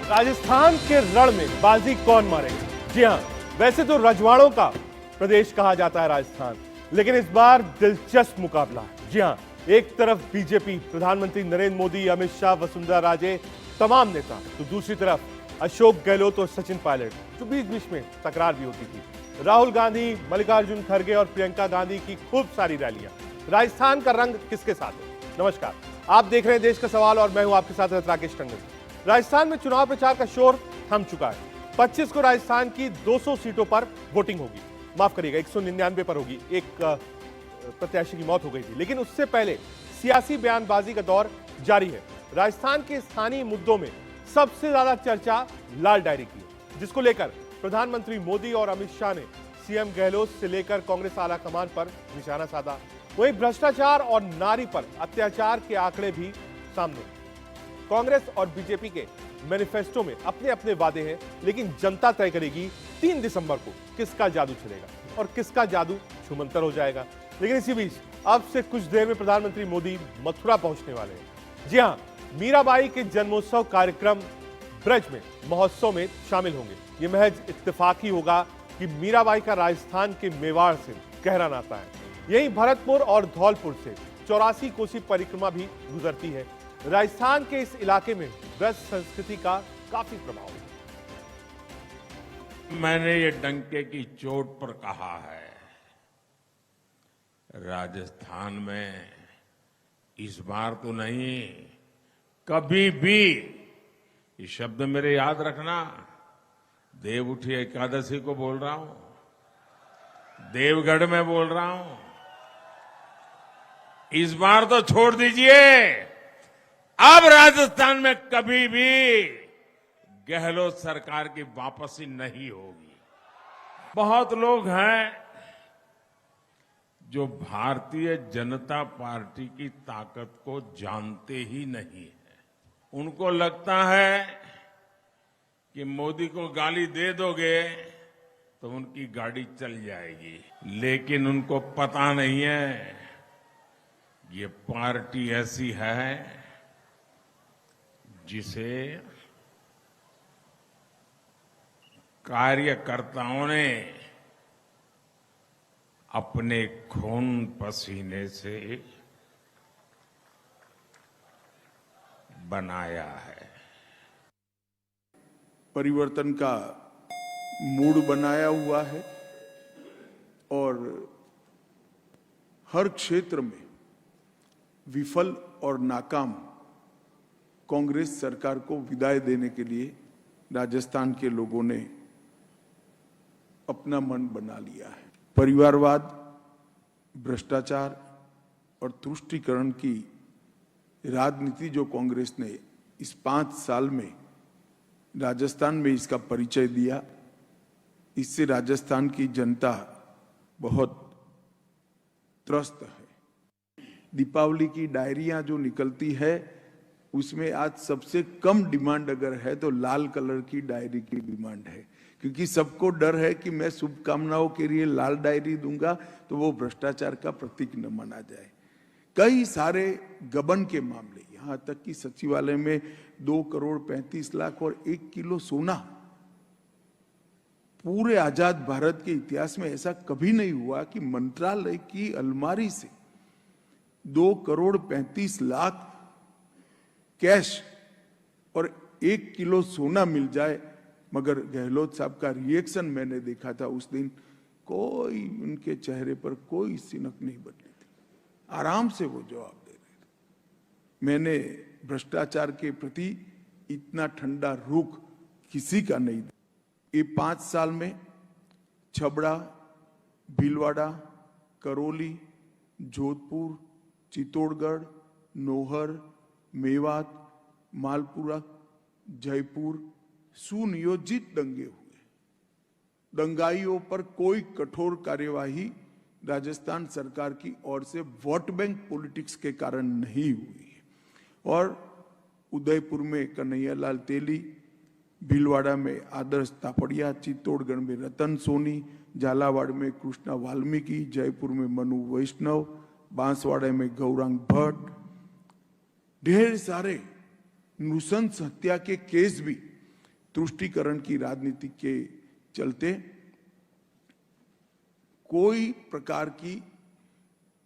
राजस्थान के रण में बाजी कौन मारेगा? जी हां, वैसे तो रजवाड़ों का प्रदेश कहा जाता है राजस्थान, लेकिन इस बार दिलचस्प मुकाबला है। जी हां, एक तरफ बीजेपी, प्रधानमंत्री नरेंद्र मोदी, अमित शाह, वसुंधरा राजे, तमाम नेता, तो दूसरी तरफ अशोक गहलोत और सचिन पायलट, जो बीच बीच में तकरार भी होती थी। राहुल गांधी, मल्लिकार्जुन खड़गे और प्रियंका गांधी की खूब सारी रैलियां। राजस्थान का रंग किसके साथ है? नमस्कार, आप देख रहे हैं देश का सवाल और मैं हूं आपके साथ राकेश टंडन। राजस्थान में चुनाव प्रचार का शोर थम चुका है। 25 को राजस्थान की 200 सीटों पर वोटिंग होगी, माफ करिएगा 199 पर होगी। एक प्रत्याशी की मौत हो गई थी, लेकिन उससे पहले सियासी बयानबाजी का दौर जारी है। राजस्थान के स्थानीय मुद्दों में सबसे ज्यादा चर्चा लाल डायरी की, जिसको लेकर प्रधानमंत्री मोदी और अमित शाह ने सीएम गहलोत से लेकर कांग्रेस आला कमान पर निशाना साधा। वहीं भ्रष्टाचार और नारी पर अत्याचार के आंकड़े भी सामने। कांग्रेस और बीजेपी के मैनिफेस्टो में अपने अपने वादे हैं, लेकिन जनता तय करेगी 3 दिसंबर को किसका जादू चलेगा और किसका जादू छूमंतर हो जाएगा। लेकिन इसी बीच अब से कुछ देर में प्रधानमंत्री मोदी मथुरा पहुंचने वाले हैं। जी हां, मीराबाई के जन्मोत्सव कार्यक्रम ब्रज में महोत्सव में शामिल होंगे। यह महज इत्तेफाक ही होगा कि मीराबाई का राजस्थान के मेवाड़ से गहरा नाता है। यही भरतपुर और धौलपुर से 84 कोसी परिक्रमा भी गुजरती है। राजस्थान के इस इलाके में ब्रज संस्कृति का काफी प्रभाव है। मैंने ये डंके की चोट पर कहा है, राजस्थान में इस बार तो नहीं, कभी भी, ये शब्द मेरे याद रखना, देव उठी एकादशी को बोल रहा हूं, देवगढ़ में बोल रहा हूं। इस बार तो छोड़ दीजिए, अब राजस्थान में कभी भी गहलोत सरकार की वापसी नहीं होगी। बहुत लोग हैं जो भारतीय जनता पार्टी की ताकत को जानते ही नहीं है। उनको लगता है कि मोदी को गाली दे दोगे तो उनकी गाड़ी चल जाएगी, लेकिन उनको पता नहीं है ये पार्टी ऐसी है जिसे कार्यकर्ताओं ने अपने खून पसीने से बनाया है। परिवर्तन का मूड बनाया हुआ है और हर क्षेत्र में विफल और नाकाम कांग्रेस सरकार को विदाई देने के लिए राजस्थान के लोगों ने अपना मन बना लिया है। परिवारवाद, भ्रष्टाचार और तुष्टीकरण की राजनीति जो कांग्रेस ने इस 5 साल में राजस्थान में इसका परिचय दिया, इससे राजस्थान की जनता बहुत त्रस्त है। दीपावली की डायरियां जो निकलती है, उसमें आज सबसे कम डिमांड अगर है तो लाल कलर की डायरी की डिमांड है, क्योंकि सबको डर है कि मैं शुभकामनाओं के लिए लाल डायरी दूंगा तो वो भ्रष्टाचार का प्रतीक न माना जाए। कई सारे गबन के मामले, यहां तक कि सचिवालय में 2 करोड़ 35 लाख और 1 किलो सोना, पूरे आजाद भारत के इतिहास में ऐसा कभी नहीं हुआ कि मंत्रालय की अलमारी से 2 करोड़ 35 लाख कैश और 1 किलो सोना मिल जाए। मगर गहलोत साहब का रिएक्शन मैंने देखा था उस दिन, कोई उनके चेहरे पर कोई सिनक नहीं बदली थी, आराम से वो जवाब दे रहे थे। मैंने भ्रष्टाचार के प्रति इतना ठंडा रुख किसी का नहीं देखा। ये 5 साल में छबड़ा, भीलवाड़ा, करौली, जोधपुर, चित्तौड़गढ़, नौहर, मेवात, मालपुरा, जयपुर सुनियोजित दंगे हुए। दंगाइयों पर कोई कठोर कार्यवाही राजस्थान सरकार की ओर से वोट बैंक पॉलिटिक्स के कारण नहीं हुई है। और उदयपुर में कन्हैयालाल तेली, भीलवाड़ा में आदर्श तापड़िया, चित्तौड़गढ़ में रतन सोनी, झालावाड़ में कृष्णा वाल्मीकि, जयपुर में मनु वैष्णव, बांसवाड़ा में गौरांग भट्ट, ढेर सारे नृशंस हत्या के केस भी तुष्टीकरण की राजनीति के चलते कोई प्रकार की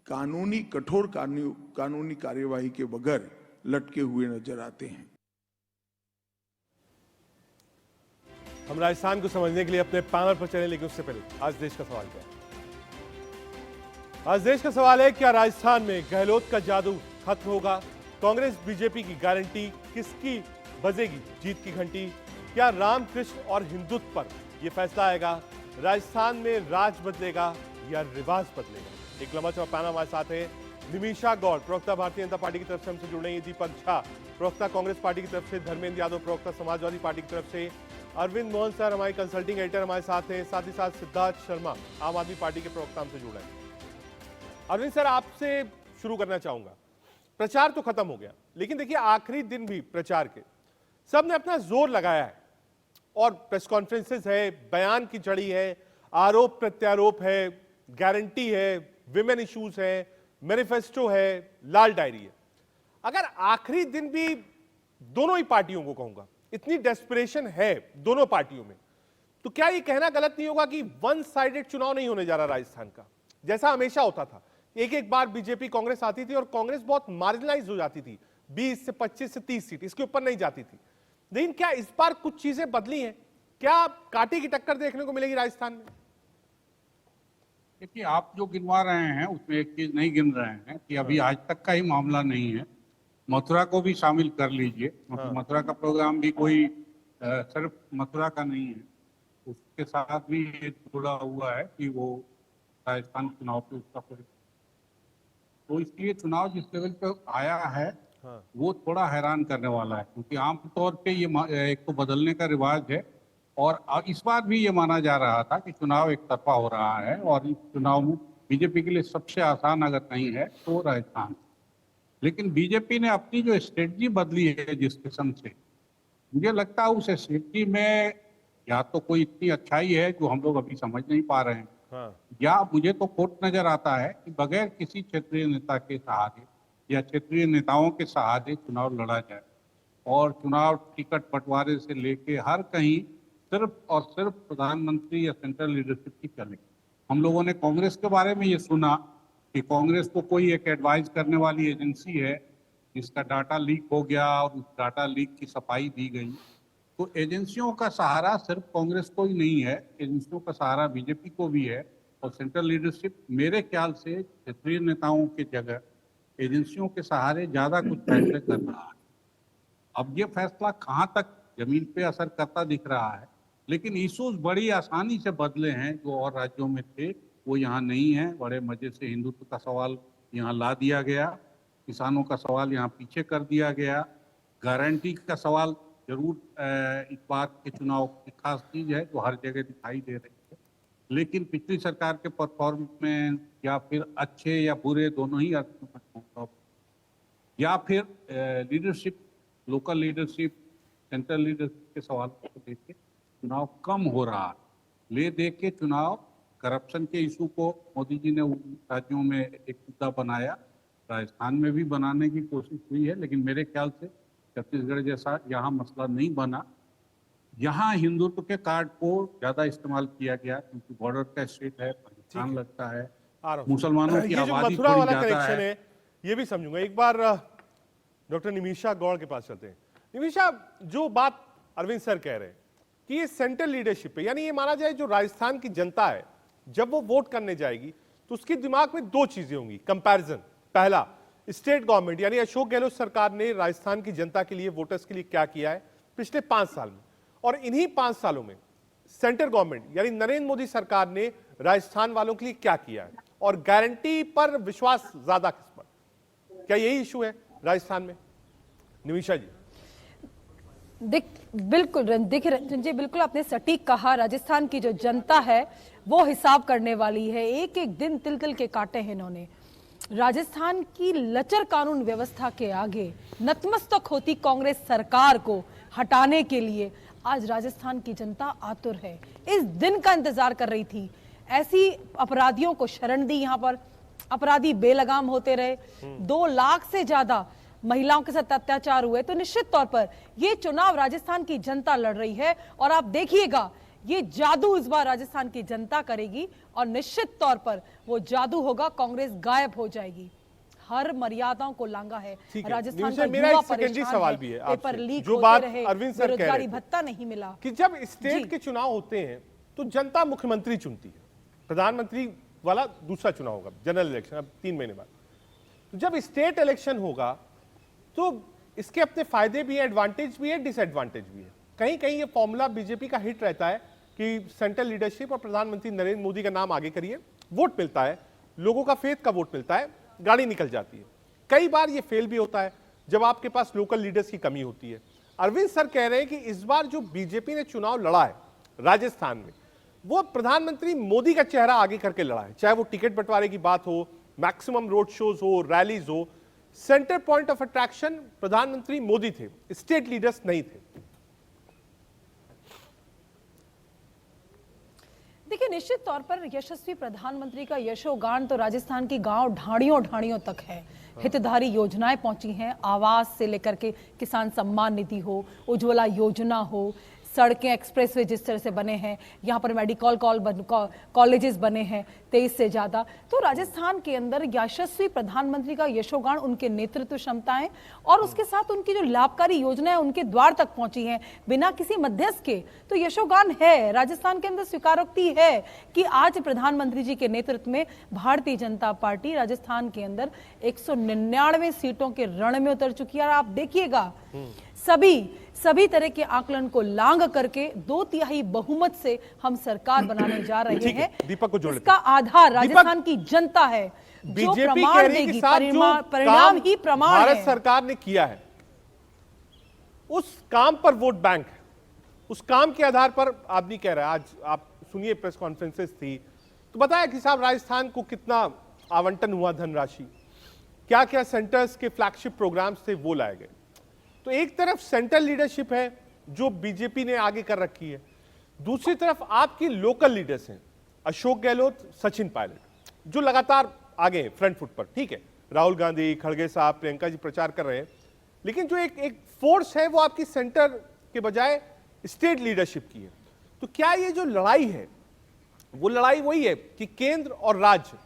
कठोर कानूनी कार्यवाही के बगैर लटके हुए नजर आते हैं। हम राजस्थान को समझने के लिए अपने पैनल पर चले, लेकिन उससे पहले आज देश का सवाल क्या है? आज देश का सवाल है, क्या राजस्थान में गहलोत का जादू खत्म होगा? कांग्रेस बीजेपी की गारंटी किसकी बजेगी जीत की घंटी? क्या रामकृष्ण और हिंदुत्व पर यह फैसला आएगा? राजस्थान में राज बदलेगा या रिवाज बदलेगा? एक लंबा चौड़ा पैनल हमारे साथ है। निमिषा गौड़ प्रवक्ता भारतीय जनता पार्टी की तरफ से हमसे जुड़ रही है, दीपक झा प्रवक्ता कांग्रेस पार्टी की तरफ से, धर्मेंद्र यादव प्रवक्ता समाजवादी पार्टी की तरफ से, अरविंद मोहन सर हमारे कंसल्टिंग एडिटर हमारे साथ हैं, साथ ही साथ सिद्धार्थ शर्मा आम आदमी पार्टी के प्रवक्ता हमसे जुड़ रहे हैं। अरविंद सर, आपसे शुरू करना चाहूंगा। प्रचार तो खत्म हो गया, लेकिन देखिए आखिरी दिन भी प्रचार के सबने अपना जोर लगाया है और प्रेस कॉन्फ्रेंसेस है, बयान की झड़ी है, आरोप प्रत्यारोप है, गारंटी है, विमेन इश्यूज है, मैनिफेस्टो है, लाल डायरी है। अगर आखिरी दिन भी दोनों ही पार्टियों को कहूंगा इतनी डेस्परेशन है दोनों पार्टियों में, तो क्या ये कहना गलत नहीं होगा कि वन साइडेड चुनाव नहीं होने जा रहा राजस्थान का, जैसा हमेशा होता था? एक एक बार बीजेपी कांग्रेस आती थी और कांग्रेस बहुत मार्जिनलाइज हो जाती थी, 20 से 25 से 30 सीट, इसके ऊपर नहीं जाती थी। लेकिन क्या इस बार कुछ चीजें बदली हैं? क्या कांटे की टक्कर देखने को मिलेगी राजस्थान में? देखिए, आप जो गिनवा रहे हैं उसमें एक चीज नहीं गिन रहे हैं कि अभी आज तक का ही मामला नहीं है, मथुरा को भी शामिल कर लीजिए। मथुरा का प्रोग्राम भी कोई सिर्फ मथुरा का नहीं है, उसके साथ भी ये जुड़ा हुआ है कि वो राजस्थान चुनाव पे उसका तो इसलिए चुनाव जिस लेवल पे आया है वो थोड़ा हैरान करने वाला है, क्योंकि आमतौर पे ये एक तो बदलने का रिवाज है और इस बार भी ये माना जा रहा था कि चुनाव एक तरफा हो रहा है और इस चुनाव में बीजेपी के लिए सबसे आसान अगर नहीं है तो राजस्थान। लेकिन बीजेपी ने अपनी जो स्ट्रेटजी बदली है जिस किस्म से, मुझे लगता है उस स्ट्रेटजी में या तो कोई इतनी अच्छाई है जो हम लोग अभी समझ नहीं पा रहे हैं, या मुझे तो खोट नजर आता है कि बगैर किसी क्षेत्रीय नेता के सहारे या क्षेत्रीय नेताओं के सहारे चुनाव लड़ा जाए और चुनाव टिकट बंटवारे से लेके हर कहीं सिर्फ और सिर्फ प्रधानमंत्री या सेंट्रल लीडरशिप की चले। हम लोगों ने कांग्रेस के बारे में ये सुना कि कांग्रेस को कोई एक एडवाइस करने वाली एजेंसी है जिसका डाटा लीक हो गया और उस डाटा लीक की सफाई दी गई। तो एजेंसियों का सहारा सिर्फ कांग्रेस को ही नहीं है, एजेंसियों का सहारा बीजेपी को भी है और सेंट्रल लीडरशिप मेरे ख्याल से क्षेत्रीय नेताओं की जगह एजेंसियों के सहारे ज्यादा कुछ फैसले कर रहा है। अब ये फैसला कहाँ तक जमीन पे असर करता दिख रहा है, लेकिन इशूज बड़ी आसानी से बदले हैं जो और राज्यों में थे वो यहाँ नहीं है। बड़े मजे से हिंदुत्व का सवाल यहाँ ला दिया गया, किसानों का सवाल यहाँ पीछे कर दिया गया, गारंटी का सवाल जरूर इस बात के चुनाव की खास चीज है जो हर जगह दिखाई दे रही है, लेकिन पिछली सरकार के परफॉर्मेंस या फिर अच्छे या बुरे दोनों ही या फिर leadership, local leadership, central leadership के सवाल को देख चुनाव कम हो रहा है। ले दे के चुनाव करप्शन के इशू को मोदी जी ने राज्यों में एक मुद्दा बनाया, राजस्थान में भी बनाने की कोशिश हुई है, लेकिन मेरे ख्याल से छत्तीसगढ़ जैसा यहाँ मसला नहीं बना। यहाँ हिंदुत्व के कार्ड को ज्यादा इस्तेमाल किया गया क्योंकि बॉर्डर का स्टेट है, पाकिस्तान लगता है, मुसलमानों की आबादी थोड़ी ज्यादा है। ये भी समझूंगा। एक बार डॉक्टर निमिषा गौड़ के पास चलते हैं। निमिषा, जो बात अरविंद सर कह रहे हैं कि ये सेंट्रल लीडरशिप पे, यानी ये माना जाए जो राजस्थान की जनता है जब वो वोट करने जाएगी तो उसके दिमाग में दो चीजें होंगी कंपैरिजन। पहला, स्टेट गवर्नमेंट यानी अशोक गहलोत सरकार ने राजस्थान की जनता के लिए, वोटर्स के लिए क्या किया है पिछले 5 साल में, और इन्हीं 5 सालों में सेंट्रल गवर्नमेंट यानी नरेंद्र मोदी सरकार ने राजस्थान वालों के लिए क्या किया है, और गारंटी पर विश्वास ज्यादा किस पर? क्या यही इशू है राजस्थान में? निमिषा जी। बिल्कुल रंजन जी, बिल्कुल आपने सटीक कहा। राजस्थान की जो जनता है वो हिसाब करने वाली है, एक एक दिन तिल तिल के काटे हैं इन्होंने। राजस्थान की लचर कानून व्यवस्था के आगे नतमस्तक होती कांग्रेस सरकार को हटाने के लिए आज राजस्थान की जनता आतुर है, इस दिन का इंतजार कर रही थी। ऐसी अपराधियों को शरण दी, यहाँ पर अपराधी बेलगाम होते रहे। 2 लाख से ज्यादा महिलाओं के साथ अत्याचार हुए, तो निश्चित तौर पर ये चुनाव राजस्थान की जनता लड़ रही है और आप देखिएगा ये जादू इस बार राजस्थान की जनता करेगी और निश्चित तौर पर वो जादू होगा, कांग्रेस गायब हो जाएगी। हर मर्यादाओं को लांगा है राजस्थान का। मेरा एक सेकेंडरी सवाल भी है पेपर आपसे, लीक जो होते बात रहे, अरविंद सर कह रहे बेरोजगारी थे भत्ता नहीं मिला कि जब स्टेट के चुनाव होते हैं तो जनता मुख्यमंत्री चुनती है, प्रधानमंत्री वाला दूसरा चुनाव होगा, जनरल इलेक्शन अब 3 महीने बाद। तो जब स्टेट इलेक्शन होगा तो इसके अपने फायदे भी है, एडवांटेज भी है, डिसएडवांटेज भी है। कहीं कहीं ये फॉर्मूला बीजेपी का हिट रहता है कि सेंट्रल लीडरशिप और प्रधानमंत्री नरेंद्र मोदी का नाम आगे करिए, वोट मिलता है, लोगों का फेथ का वोट मिलता है, गाड़ी निकल जाती है। कई बार ये फेल भी होता है जब आपके पास लोकल लीडर्स की कमी होती है। अरविंद सर कह रहे हैं कि इस बार जो बीजेपी ने चुनाव लड़ा है राजस्थान में, वो प्रधानमंत्री मोदी का चेहरा आगे करके लड़ा है। चाहे वो टिकट बंटवारे की बात हो, मैक्सिमम रोड शोज हो, रैलीज हो, सेंटर पॉइंट ऑफ अट्रैक्शन प्रधानमंत्री मोदी थे, स्टेट लीडर्स नहीं थे। देखिए, निश्चित तौर पर यशस्वी प्रधानमंत्री का यशोगान तो राजस्थान की गांव ढाणियों ढाणियों तक है। हितधारी योजनाएं पहुंची हैं, आवास से लेकर के किसान सम्मान निधि हो, उज्ज्वला योजना हो, सड़कें एक्सप्रेसवे जिस तरह से बने हैं, यहाँ पर मेडिकल कॉलेजेस बने हैं 23 से ज्यादा। तो राजस्थान के अंदर यशस्वी प्रधानमंत्री का यशोगान, उनके नेतृत्व क्षमताएं और उसके साथ उनकी जो लाभकारी योजनाएं उनके द्वार तक पहुंची हैं बिना किसी मध्यस्थ के, तो यशोगान है। राजस्थान के अंदर स्वीकारोक्ति है कि आज प्रधानमंत्री जी के नेतृत्व में भारतीय जनता पार्टी राजस्थान के अंदर 199 सीटों के रण में उतर चुकी है। और आप देखिएगा सभी तरह के आकलन को लांग करके 2/3 बहुमत से हम सरकार बनाने जा रहे हैं। दीपक को जोड़ इसका आधार राजस्थान की जनता है, जो बीजेपी कह प्रमाण रही है कि देगी, साहब जो परिणाम ही प्रमाण भारत है। सरकार ने किया है उस काम पर वोट बैंक है, उस काम के आधार पर आदमी कह रहा है। आज आप सुनिए, प्रेस कॉन्फ्रेंसेस थी तो बताया कि साहब राजस्थान को कितना आवंटन हुआ धनराशि, क्या क्या सेंटर्स के फ्लैगशिप प्रोग्राम्स थे वो लाए गए। तो एक तरफ सेंट्रल लीडरशिप है जो बीजेपी ने आगे कर रखी है, दूसरी तरफ आपकी लोकल लीडर्स हैं, अशोक गहलोत, सचिन पायलट, जो लगातार आगे हैं फ्रंट फुट पर। ठीक है, राहुल गांधी, खड़गे साहब, प्रियंका जी प्रचार कर रहे हैं, लेकिन जो एक फोर्स है वो आपकी सेंटर के बजाय स्टेट लीडरशिप की है। तो क्या ये जो लड़ाई है वो लड़ाई वही है कि केंद्र और राज्य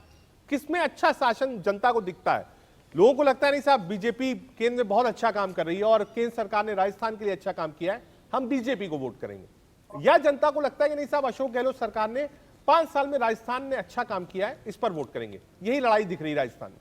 किसमें अच्छा शासन जनता को दिखता है? लोगों को लगता है नहीं साहब बीजेपी केंद्र में बहुत अच्छा काम कर रही है और केंद्र सरकार ने राजस्थान के लिए अच्छा काम किया है, हम बीजेपी को वोट करेंगे। या जनता को लगता है कि नहीं साहब अशोक गहलोत सरकार ने 5 साल में राजस्थान ने अच्छा काम किया है, इस पर वोट करेंगे। यही लड़ाई दिख रही है राजस्थान में।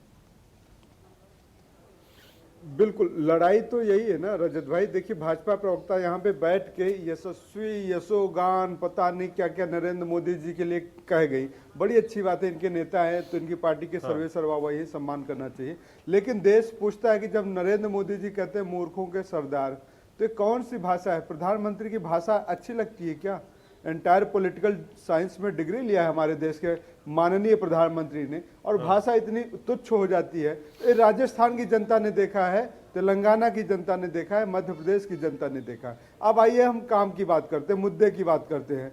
बिल्कुल, लड़ाई तो यही है ना रजत भाई। देखिए, भाजपा प्रवक्ता यहाँ पे बैठ के यशस्वी यशोगान पता नहीं क्या क्या नरेंद्र मोदी जी के लिए कह गई। बड़ी अच्छी बात है, इनके नेता हैं तो इनकी पार्टी के सर्वे सर्वा वही सम्मान करना चाहिए। लेकिन देश पूछता है कि जब नरेंद्र मोदी जी कहते हैं मूर्खों के सरदार, तो ये कौन सी भाषा है? प्रधानमंत्री की भाषा अच्छी लगती है क्या? एंटायर पॉलिटिकल साइंस में डिग्री लिया है हमारे देश के माननीय प्रधानमंत्री ने, और भाषा इतनी तुच्छ हो जाती है। राजस्थान की जनता ने देखा है, तेलंगाना की जनता ने देखा है, मध्य प्रदेश की जनता ने देखा है। अब आइए हम काम की बात करते हैं, मुद्दे की बात करते हैं।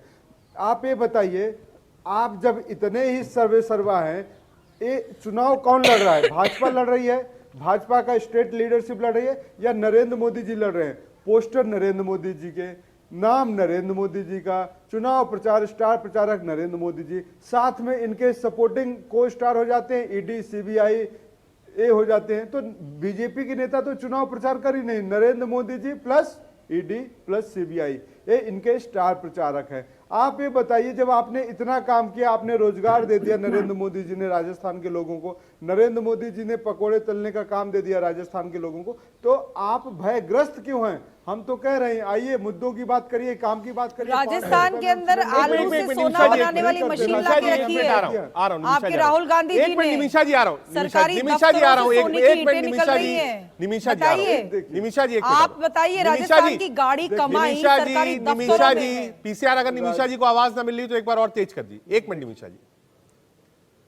आप ये बताइए, आप जब इतने ही सर्वे सर्वा हैं, ये चुनाव कौन लड़ रहा है? भाजपा लड़ रही है, भाजपा का स्टेट लीडरशिप लड़ रही है, या नरेंद्र मोदी जी लड़ रहे हैं? पोस्टर नरेंद्र मोदी जी के, नाम नरेंद्र मोदी जी का, चुनाव प्रचार स्टार प्रचारक नरेंद्र मोदी जी, साथ में इनके सपोर्टिंग को स्टार हो जाते हैं, ईडी सीबीआई ये हो जाते हैं। तो बीजेपी के नेता तो चुनाव प्रचार कर ही नहीं, Narendra Modi ji plus ED plus CBI, ये इनके स्टार प्रचारक है। आप ये बताइए, जब आपने इतना काम किया, आपने रोजगार दे दिया नरेंद्र मोदी जी ने राजस्थान के लोगों को, नरेंद्र मोदी जी ने पकोड़े तलने का काम दे दिया राजस्थान के लोगों को, तो आप भयग्रस्त क्यों हैं? हम तो कह रहे हैं आइए मुद्दों की बात करिए, काम की बात करिए। राजस्थान के अंदर आलू से सोना बनाने वाली मशीन लाके रखी है। आपके राहुल गांधी जी ने निमिषा जी आ रहा हूँ, सरकारी निमिषा जी आ रहा हूँ, दफ्तरों से एक मिनट निकल रही है। निमिषा जी आ रहा हूँ, निमिषा जी आप बताइए, राजस्थान की गाड़ी कमाई सरकारी निमिषा जी, पीसीआर अगर निमिषा जी को आवाज ना मिल रही तो एक बार और तेज कर दी। 1 मिनट निमिषा जी।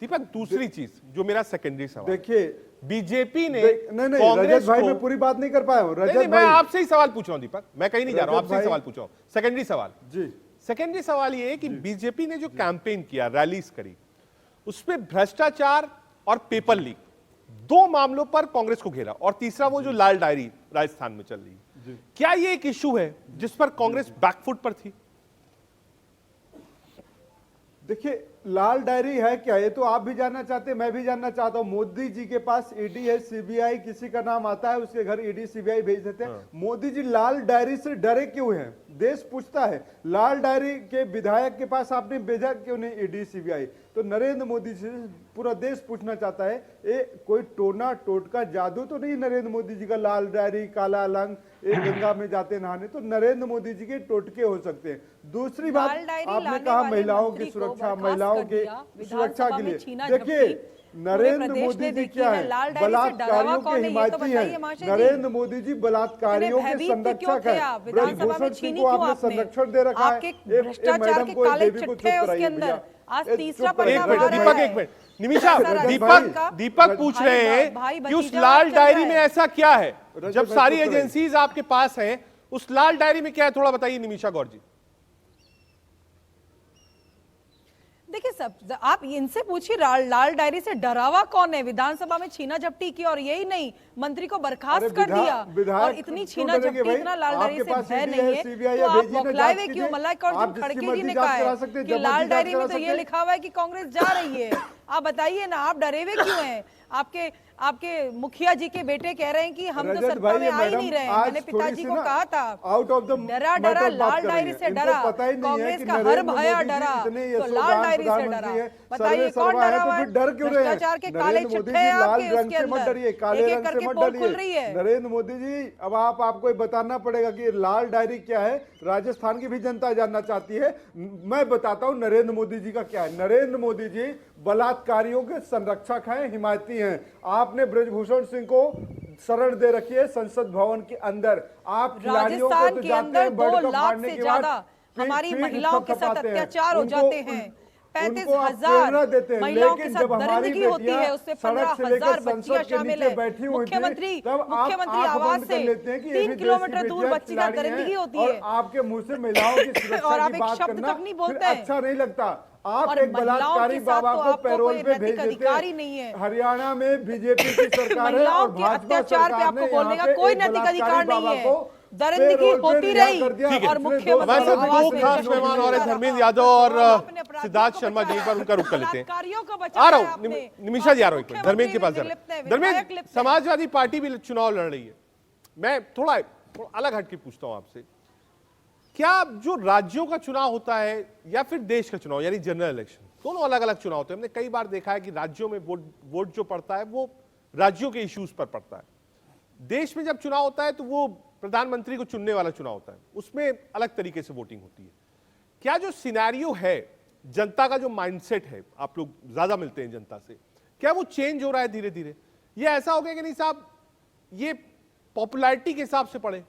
दीपक, दूसरी चीज जो मेरा सेकेंडरी सवाल, देखिए बीजेपी ने नहीं रजत भाई, मैं पूरी बात नहीं कर पाया हूं। रजत भाई, मैं आपसे ही सवाल पूछ रहा हूं दीपक, मैं कहीं नहीं जा रहा हूं, आपसे ही सवाल पूछ रहा हूं। सेकेंडरी सवाल जी, सेकेंडरी सवाल ये है कि बीजेपी ने जो कैंपेन किया, रैलीज करी, उसमें भ्रष्टाचार और पेपर लीक दो मामलों पर कांग्रेस को घेरा और तीसरा वो जो लाल डायरी राजस्थान में चल रही है, क्या ये एक इश्यू है जिस पर कांग्रेस बैकफुट पर थी? देखिए, लाल डायरी है क्या, ये तो आप भी जानना चाहते हैं, मैं भी जानना चाहता हूं। मोदी जी के पास ईडी है, सीबीआई, किसी का नाम आता है उसके घर ईडी सीबीआई भेज देते हैं। मोदी जी लाल डायरी से डरे क्यों हैं? देश पूछता है। लाल डायरी के विधायक के पास आपने भेजा क्यों नहीं ईडी सीबीआई? तो नरेंद्र मोदी जी पूरा देश पूछना चाहता है, ये कोई टोना टोटका जादू तो नहीं नरेंद्र मोदी जी का? लाल डायरी, काला लंग, एक गंगा में जाते नहाने, तो नरेंद्र मोदी जी के टोटके हो सकते हैं। दूसरी बात, आपने कहा महिलाओं की सुरक्षा, महिलाओं के सुरक्षा के लिए, देखिए नरेंद्र मोदी जी क्या है? बलात्कारियों के हिमायती हैं। नरेंद्र मोदी जी बलात्कारियों के संरक्षक हैं। ब्रजभूषण सिंह को आपने संरक्षण दे रखा है। भ्रष्टाचार के काले चिट्ठे हैं उसके अंदर। आज तीसरा एक पन्ना मिनट बाहर दीपक, आया एक मिनट निमिषा, दीपक पूछ रहे हैं कि उस लाल डायरी में ऐसा क्या है? जब सारी एजेंसीज आपके पास हैं, उस लाल डायरी में क्या है, थोड़ा बताइए निमिषा गौर जी। देखिए सब आप इनसे पूछिए, लाल डायरी से डरावा कौन है? विधानसभा में छीना झपटी की और यही नहीं, मंत्री को बर्खास्त कर दिया। और इतनी छीना झपटी, इतना लाल डायरी से भय नहीं है तो आप बौखलाए हुए क्यों? मल्लिकार्जुन खड़गे जी ने कहा है कि लाल डायरी में तो ये लिखा हुआ है कि कांग्रेस जा रही है। आप बताइए ना, आप डरे हुए क्यों हैं? आपके मुखिया जी के बेटे कह रहे हैं कि हम तो सत्ता में आ ही नहीं रहे। मैंने पिताजी को कहा था, डरा लाल डायरी से डरा, कांग्रेस का हर भया डरा, तो लाल डायरी से डरा। बताइए कौन डरा हुआ है? भ्रष्टाचार के काले चिट्ठे हैं आपके उसके अंदर, एक-एक करके पोल खुल रही है। नरेंद्र मोदी जी, अब आपको बताना पड़ेगा कि लाल डायरी क्या है। राजस्थान की भी जनता जानना चाहती है। मैं बताता हूं नरेंद्र मोदी जी का क्या है। नरेंद्र मोदी जी बलात्कारियों के संरक्षक हैं, हिमायती हैं। आपने ब्रजभूषण सिंह को शरण दे रखी है संसद भवन के अंदर। आप खिलाड़ियों को तो जाते हैं 2 लाख से ज्यादा हमारी महिलाओं के साथ अत्याचार हो जाते हैं। 35,000 महिलाओं के साथ दरिंदगी होती है, उससे 15,000 बच्चियां शामिल है। मुख्यमंत्री आवास से 3 किलोमीटर दूर बच्ची का दरिंदगी होती है। आपके मुंह से महिलाओं की सुरक्षा की बात करना अच्छा नहीं लगता। आप एक बलात्कारी बाबा को पैरोल पे भेज देते हैं। हरियाणा में बीजेपी की सरकार है और भाजपा सरकार ने आपको बोलने का कोई नैतिक अधिकार नहीं है। दरिंदगी होती रही और मुख्यमंत्री हमारे साथ दो खास मेहमान और धर्मेंद्र यादव और सिद्धार्थ शर्मा जी, पर उनका रुख कर लेते हैं। आ रहा हूं निमिषा जी, आ रहा हूं धर्मेंद्र के पास जा रहा हूं। धर्मेंद्र, समाजवादी पार्टी भी चुनाव लड़ रही है। मैं थोड़ा अलग हटके पूछता हूं आपसे, क्या जो राज्यों का चुनाव होता है या फिर देश का चुनाव यानी जनरल इलेक्शन, दोनों अलग अलग चुनाव होते हैं। हमने कई बार देखा है कि राज्यों में वोट जो पड़ता है वो राज्यों के इश्यूज पर पड़ता है। देश में जब चुनाव होता है तो वो प्रधानमंत्री को चुनने वाला चुनाव होता है, उसमें अलग तरीके से वोटिंग होती है। क्या जो सिनेरियो है, जनता का जो माइंडसेट है, आप लोग ज्यादा मिलते हैं जनता से, क्या वो चेंज हो रहा है धीरे धीरे? ये ऐसा हो गया कि नहीं साहब ये पॉपुलैरिटी के हिसाब से पड़े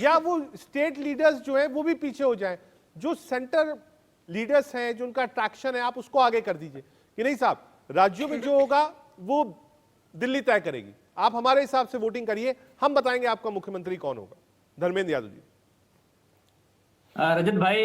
या वो स्टेट लीडर्स जो हैं वो भी पीछे हो जाएं, जो सेंटर लीडर्स हैं, जो उनका अट्रैक्शन है, आप उसको आगे कर दीजिए कि नहीं साहब राज्यों में जो होगा वो दिल्ली तय करेगी, आप हमारे हिसाब से वोटिंग करिए, हम बताएंगे आपका मुख्यमंत्री कौन होगा। धर्मेंद्र यादव जी। रजत भाई,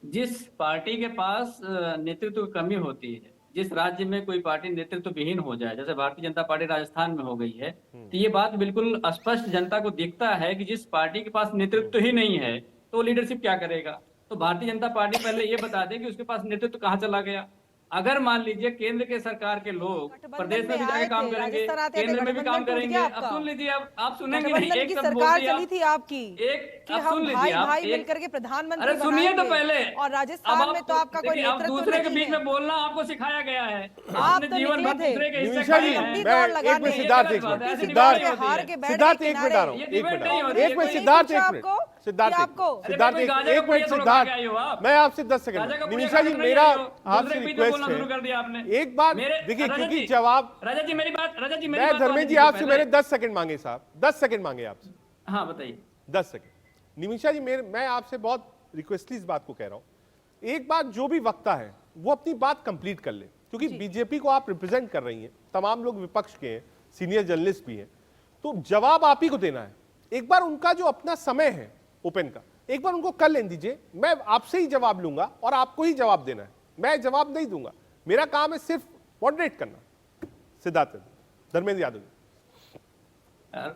जिस पार्टी के पास नेतृत्व की कमी होती है, जिस राज्य में कोई पार्टी नेतृत्व विहीन हो जाए, जैसे भारतीय जनता पार्टी राजस्थान में हो गई है, तो ये बात बिल्कुल स्पष्ट जनता को दिखता है कि जिस पार्टी के पास नेतृत्व ही नहीं है तो लीडरशिप क्या करेगा। तो भारतीय जनता पार्टी पहले ये बता दे कि उसके पास नेतृत्व कहाँ चला गया। अगर मान लीजिए केंद्र के सरकार के लोग प्रदेश में भी जाके काम करेंगे, केंद्र में भी काम करेंगे। अब सुन लीजिए, आप सुनेंगे नहीं, एक सरकार चली थी आपकी, एक अब सुन लीजिए, भाई मिलकर के प्रधानमंत्री, अरे सुनिए तो पहले। और राजस्थान में तो आपका कोई नेतृत्व नहीं है। दूसरे के बीच में बोलना आपको सिखाया गया है, आपने जीवन भर दूसरे के हिस्से सिद्धार्थ एक मिनट आ रहा हूं, सिद्धार्थ एक मिनट, मैं आपसे 10 सेकंड। निमिषा जी, मेरा आपसे रिक्वेस्ट है, एक बात देखिए, क्योंकि जवाब राजा जी मेरी बात, राजा जी मैं धर्मेंद्र जी आपसे मैंने 10 सेकंड मांगे साहब, 10 सेकंड मांगे आपसे। हाँ बताइए। 10 सेकंड। निमिषा जी, मैं आपसे बहुत रिक्वेस्टली इस बात को कह रहा हूं, एक बात जो भी वक्ता है वो अपनी बात कंप्लीट कर ले, क्योंकि बीजेपी को आप रिप्रेजेंट कर रही हैं, तमाम लोग विपक्ष के हैं, सीनियर जर्नलिस्ट भी हैं, तो जवाब आप ही को देना है। एक बार उनका जो अपना समय है ओपन का, एक बार उनको कर लेने दीजिए, मैं आपसे ही जवाब लूंगा और आपको ही जवाब देना है, मैं जवाब नहीं दूंगा, मेरा काम है सिर्फ मॉडरेट करना। सिद्धार्थ। धर्मेंद्र यादव।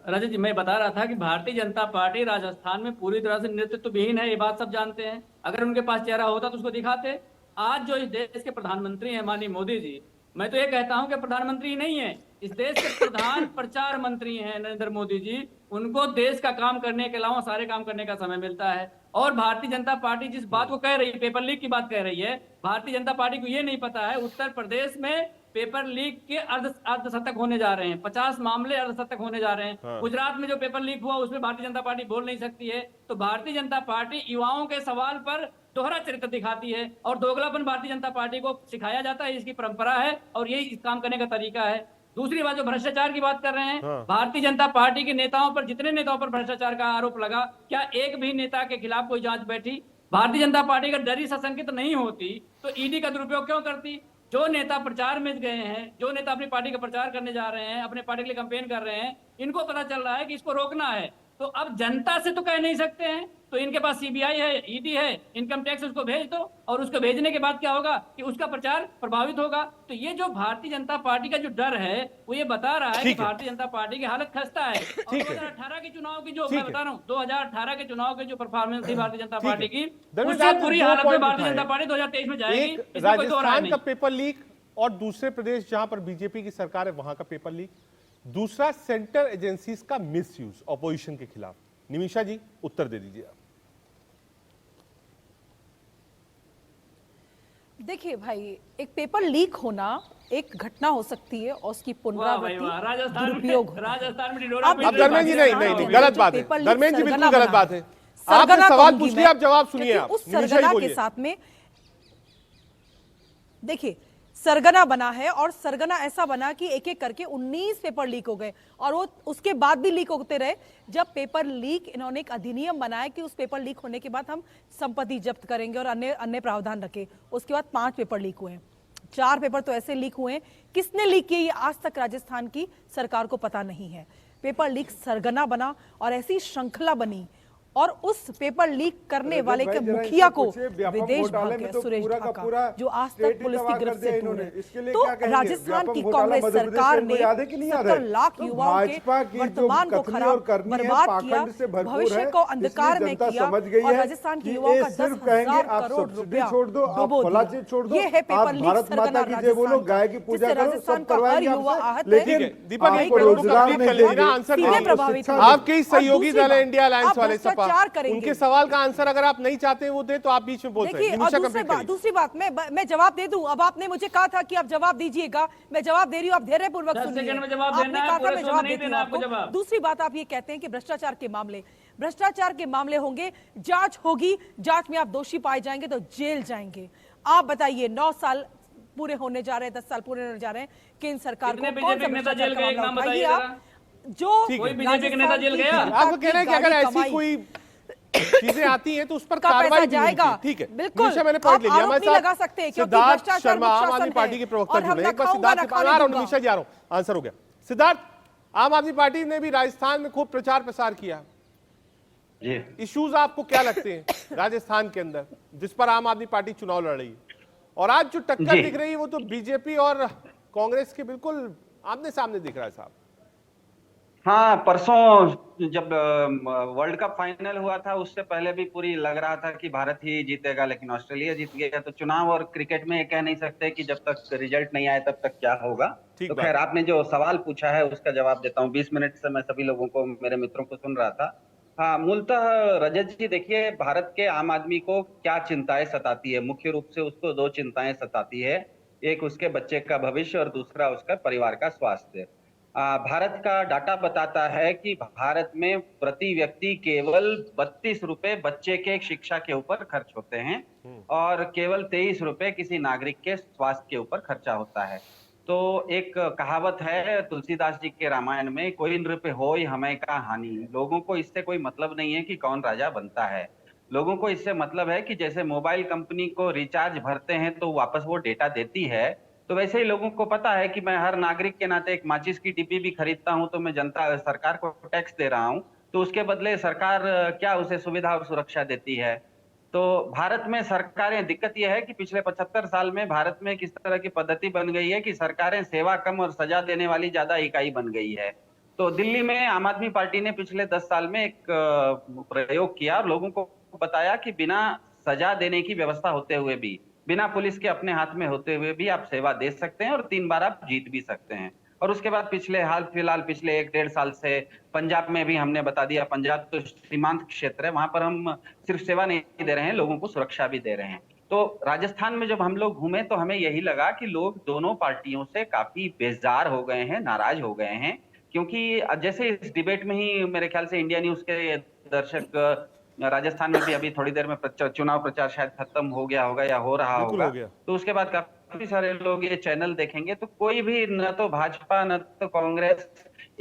रजत जी, मैं बता रहा था कि भारतीय जनता पार्टी राजस्थान में पूरी तरह से नेतृत्व विहीन है, ये बात सब जानते हैं। अगर उनके पास चेहरा होता तो उसको दिखाते। आज जो इस देश के प्रधानमंत्री हैं माननीय मोदी जी, मैं तो ये कहता हूं कि प्रधानमंत्री नहीं है, इस देश के प्रधान प्रचार मंत्री हैं नरेंद्र मोदी जी। उनको देश का काम करने के अलावा सारे काम करने का समय मिलता है। और भारतीय जनता पार्टी जिस बात को कह रही है, पेपर लीक की बात कह रही है, भारतीय जनता पार्टी को ये नहीं पता है उत्तर प्रदेश में पेपर लीक के अर्धशतक होने जा रहे हैं, 50 मामले अर्धशतक होने जा रहे हैं। हाँ। गुजरात में जो पेपर लीक हुआ उसमें भारतीय जनता पार्टी बोल नहीं सकती है। तो भारतीय जनता पार्टी युवाओं के सवाल पर दोहरा चरित्र दिखाती है और दोगलापन भारतीय जनता पार्टी को सिखाया जाता है, इसकी परंपरा है और यही इस काम करने का तरीका है। दूसरी बात, जो भ्रष्टाचार की बात कर रहे हैं, हाँ। भारतीय जनता पार्टी के नेताओं पर, जितने नेताओं पर भ्रष्टाचार का आरोप लगा, क्या एक भी नेता के खिलाफ कोई जांच बैठी? भारतीय जनता पार्टी का डरी सशंकित नहीं होती तो ईडी का दुरुपयोग क्यों करती? जो नेता प्रचार में गए हैं, जो नेता अपनी पार्टी का प्रचार करने जा रहे हैं, अपने पार्टी के लिए कैंपेन कर रहे हैं, इनको पता चल रहा है कि इसको रोकना है, तो अब जनता से तो कह नहीं सकते हैं। तो इनके पास सीबीआई है, ईडी है, इनकम टैक्स, उसको भेज दो और उसको भेजने के बाद क्या होगा कि उसका प्रचार प्रभावित होगा। तो ये जो भारतीय जनता पार्टी का जो डर है वो ये बता रहा है कि भारतीय जनता पार्टी की हालत खस्ता है। और 2018 के चुनाव की जो मैं बता रहा हूँ, 2018 के चुनाव की जो परफॉर्मेंस थी भारतीय जनता पार्टी की, उससे बुरी हालत में भारतीय जनता पार्टी 2023 में जाएगी, एक इसमें कोई दो राय राजस्थान नहीं। का पेपर लीक और दूसरे प्रदेश जहां पर बीजेपी की सरकार है वहां का पेपर लीक, दूसरा सेंट्रल एजेंसीज का मिसयूज ऑपोजिशन के खिलाफ। निमिषा जी उत्तर दे दीजिए। देखिए भाई, एक पेपर लीक होना एक घटना हो सकती है और उसकी पुनरावृत्ति दुरुपयोग होता है। राजस्थान में ढिढोरा अब धर्मेंद्र जी नहीं, गलत बात है धर्मेंद्र जी, बिल्कुल गलत बात है। आपने सरगना सवाल कहूंगी पूछ लिया, मैं, आप जवाब सुनिए। क्योंकि आप उस निमिषा जी सरगना के बोलिए। साथ में देखिए, सरगना बना है और सरगना ऐसा बना कि एक एक करके 19 पेपर लीक हो गए और वो उसके बाद भी लीक होते रहे। जब पेपर लीक, इन्होंने एक अधिनियम बनाया कि उस पेपर लीक होने के बाद हम संपत्ति जब्त करेंगे और अन्य अन्य प्रावधान रखे। उसके बाद 5 पेपर लीक हुए हैं, 4 पेपर तो ऐसे लीक हुए हैं, किसने लीक किए ये आज तक राजस्थान की सरकार को पता नहीं है। पेपर लीक सरगना बना और ऐसी श्रृंखला बनी और उस पेपर लीक करने वाले के मुखिया को विदेश भाग गया, सुरेश ढाका, जो आज तक पुलिस की गिरफ्त से दूर है। तो राजस्थान की कांग्रेस सरकार ने 70 लाख युवाओं के वर्तमान को खराब बर्बाद किया, भविष्य को अंधकार में किया और राजस्थान के युवाओं का 10,000 करोड़ रुपया डुबो दिया। ये है पेपर लीक सरगना राजस्थान का, जिससे राजस्थान का हर युवा आहत है, प्रभावित। आपके सहयोगी दल है इंडिया अलायंस वाले सपा, उनके सवाल का आंसर अगर आप नहीं चाहते वो दे तो आप बीच में बोल सकते हैं। दूसरी बात मैं जवाब दे दूं। अब आपने मुझे कहा था कि आप जवाब दीजिएगा, मैं जवाब दे रही हूं, आप धैर्य पूर्वक सुनिए। आपने कहा था मैं जवाब देती हूं आपको। दूसरी बात, आप ये कहते हैं कि भ्रष्टाचार के मामले होंगे, जांच होगी, जांच में आप दोषी पाए जाएंगे तो जेल जाएंगे। आप बताइए, 9 साल पूरे होने जा रहे हैं, 10 साल पूरे होने जा रहे हैं, केंद्र सरकार को कौन सा भ्रष्टाचार का मामला उठाइए आप? जो बीजेपी के नेता जेल गया, आपको कह रहे हैं कि अगर ऐसी कोई चीजें आती हैं तो उस पर कार्रवाई जाएगा। ठीक है, बिल्कुल, मैंने पॉइंट ले लिया। हमारे साथ लगा सकते हैं क्योंकि सिद्धार्थ भ्रष्टाचार शर्मा आम आदमी पार्टी के प्रवक्ता जुड़े हैं। एक बार सिद्धार्थ आ रहा हूं, निमिषा जी आ रहा हूं, आंसर हो गया। सिद्धार्थ, आम आदमी पार्टी ने भी राजस्थान में खूब प्रचार प्रसार किया, इश्यूज आपको क्या लगते हैं राजस्थान के अंदर जिस पर आम आदमी पार्टी चुनाव लड़ रही है? और आज जो टक्कर दिख रही है वो तो बीजेपी और कांग्रेस के बिल्कुल आमने सामने दिख रहा है साहब। हाँ, परसों जब वर्ल्ड कप फाइनल हुआ था उससे पहले भी पूरी लग रहा था कि भारत ही जीतेगा, लेकिन ऑस्ट्रेलिया जीत गया। तो चुनाव और क्रिकेट में ये कह नहीं सकते कि जब तक रिजल्ट नहीं आए तब तक क्या होगा। तो खैर, आपने जो सवाल पूछा है उसका जवाब देता हूँ। 20 मिनट से मैं सभी लोगों को, मेरे मित्रों को सुन रहा था। हाँ, मूलतः रजत जी देखिए, भारत के आम आदमी को क्या चिंताएं सताती है? मुख्य रूप से उसको 2 चिंताएं सताती है, एक उसके बच्चे का भविष्य और दूसरा उसका परिवार का स्वास्थ्य। भारत का डाटा बताता है कि भारत में प्रति व्यक्ति केवल 32 रुपए बच्चे के शिक्षा के ऊपर खर्च होते हैं और केवल 23 रुपए किसी नागरिक के स्वास्थ्य के ऊपर खर्चा होता है। तो एक कहावत है तुलसीदास जी के रामायण में, कोई नृप होय हमें का हानि। लोगों को इससे कोई मतलब नहीं है कि कौन राजा बनता है, लोगों को इससे मतलब है कि जैसे मोबाइल कंपनी को रिचार्ज भरते हैं तो वापस वो डेटा देती है, तो वैसे ही लोगों को पता है कि मैं हर नागरिक के नाते एक माचिस की डिब्बी भी खरीदता हूं तो मैं जनता सरकार को टैक्स दे रहा हूं, तो उसके बदले सरकार क्या उसे सुविधा और सुरक्षा देती है? तो भारत में सरकारें, दिक्कत यह है कि पिछले 75 साल में भारत में किस तरह की पद्धति बन गई है कि सरकारें सेवा कम और सजा देने वाली ज्यादा इकाई बन गई है। तो दिल्ली में आम आदमी पार्टी ने पिछले 10 साल में एक प्रयोग किया और लोगों को बताया कि बिना सजा देने की व्यवस्था होते हुए भी, बिना पुलिस के अपने हाथ में होते हुए भी आप सेवा दे सकते हैं और 3 बार आप जीत भी सकते हैं। और उसके बाद हाल फिलहाल पिछले 1-1.5 साल से पंजाब में भी हमने बता दिया, पंजाब तो सीमांत क्षेत्र है, वहां पर हम सिर्फ सेवा नहीं दे रहे हैं, लोगों को सुरक्षा भी दे रहे हैं। तो राजस्थान में जब हम लोग घूमे तो हमें यही लगा कि लोग दोनों पार्टियों से काफी बेजार हो गए हैं, नाराज हो गए हैं, क्योंकि जैसे इस डिबेट में ही मेरे ख्याल से इंडिया न्यूज के दर्शक, राजस्थान में भी अभी थोड़ी देर में चुनाव प्रचार शायद खत्म हो गया होगा या हो रहा होगा, तो उसके बाद काफी सारे लोग ये चैनल देखेंगे तो कोई भी, न तो भाजपा न तो कांग्रेस,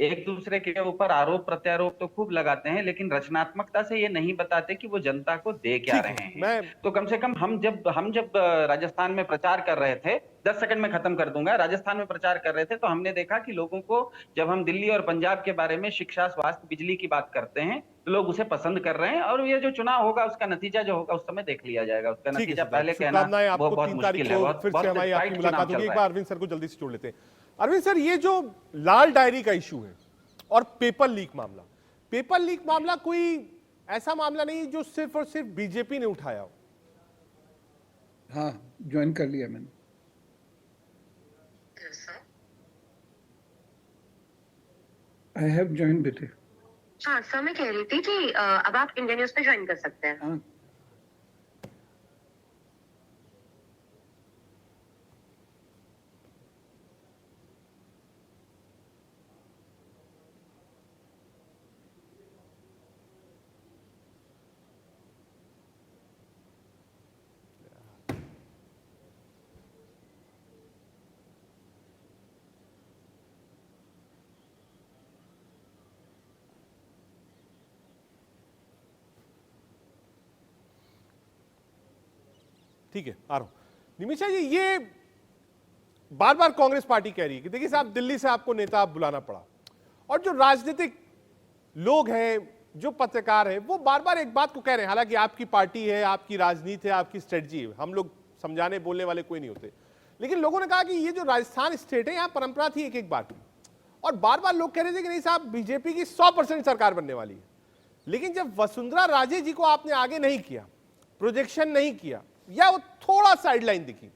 एक दूसरे के ऊपर आरोप प्रत्यारोप तो खूब लगाते हैं, लेकिन रचनात्मकता से ये नहीं बताते कि वो जनता को दे क्या रहे हैं। तो कम से कम हम जब राजस्थान में प्रचार कर रहे थे, 10 सेकंड में खत्म कर दूंगा, राजस्थान में प्रचार कर रहे थे तो हमने देखा कि लोगों को जब हम दिल्ली और पंजाब के बारे में शिक्षा, स्वास्थ्य, बिजली की बात करते हैं तो लोग उसे पसंद कर रहे हैं। और ये जो चुनाव होगा उसका नतीजा जो होगा उस समय देख लिया जाएगा, उसका नतीजा पहले कहना वो बहुत मुश्किल है। फिर से हमारी आपकी मुलाकात होगी। एक बार अरविंद सर को जल्दी से जोड़ लेते हैं। अरविंद सर, ये जो लाल डायरी का इशू है और पेपर लीक मामला कोई ऐसा मामला नहीं जो सिर्फ और सिर्फ बीजेपी ने उठाया हो। हाँ, ज्वाइन कर लिया मैंने। आई हैव ज्वाइन बेटे। हाँ सर, मैं कह रही थी कि अब आप इंडिया न्यूज पे ज्वाइन कर सकते हैं। हाँ, ठीक है, आ रहा हूं। निमिषा जी, ये बार बार कांग्रेस पार्टी कह रही है कि देखिए साहब, दिल्ली से आपको नेता बुलाना पड़ा, और जो राजनीतिक लोग हैं, जो पत्रकार हैं, वो बार बार एक बात को कह रहे हैं, हालांकि आपकी पार्टी है, आपकी राजनीति है, आपकी स्ट्रेटजी है, हम लोग समझाने बोलने वाले कोई नहीं होते, लेकिन लोगों ने कहा कि ये जो राजस्थान स्टेट है, यहां परंपरा थी एक बार की, और बार बार लोग कह रहे थे कि नहीं साहब, बीजेपी की 100% सरकार बनने वाली है। लेकिन जब वसुंधरा राजे जी को आपने आगे नहीं किया, प्रोजेक्शन नहीं किया, या वो थोड़ा साइडलाइन दिखी,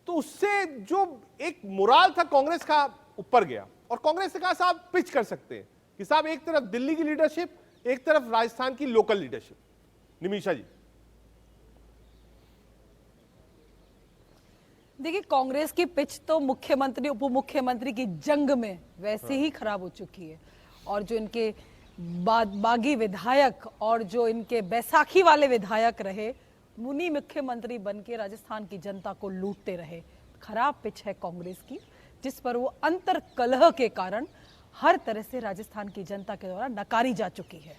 तो उससे जो एक मोराल था कांग्रेस का ऊपर गया, और कांग्रेस ने कहा साहब पिच कर सकते हैं कि साहब एक तरफ दिल्ली की लीडरशिप, एक तरफ राजस्थान की लोकल लीडरशिप। निमिषा जी, देखिए, कांग्रेस की पिच तो मुख्यमंत्री उप मुख्यमंत्री की जंग में वैसे ही खराब हो चुकी है, और जो इनके बागी विधायक और जो इनके बैसाखी वाले विधायक रहे, मुनी मुख्यमंत्री बनके राजस्थान की जनता को लूटते रहे। खराब पिच है कांग्रेस की, जिस पर वो अंतर कलह के कारण हर तरह से राजस्थान की जनता के द्वारा नकारी जा चुकी है।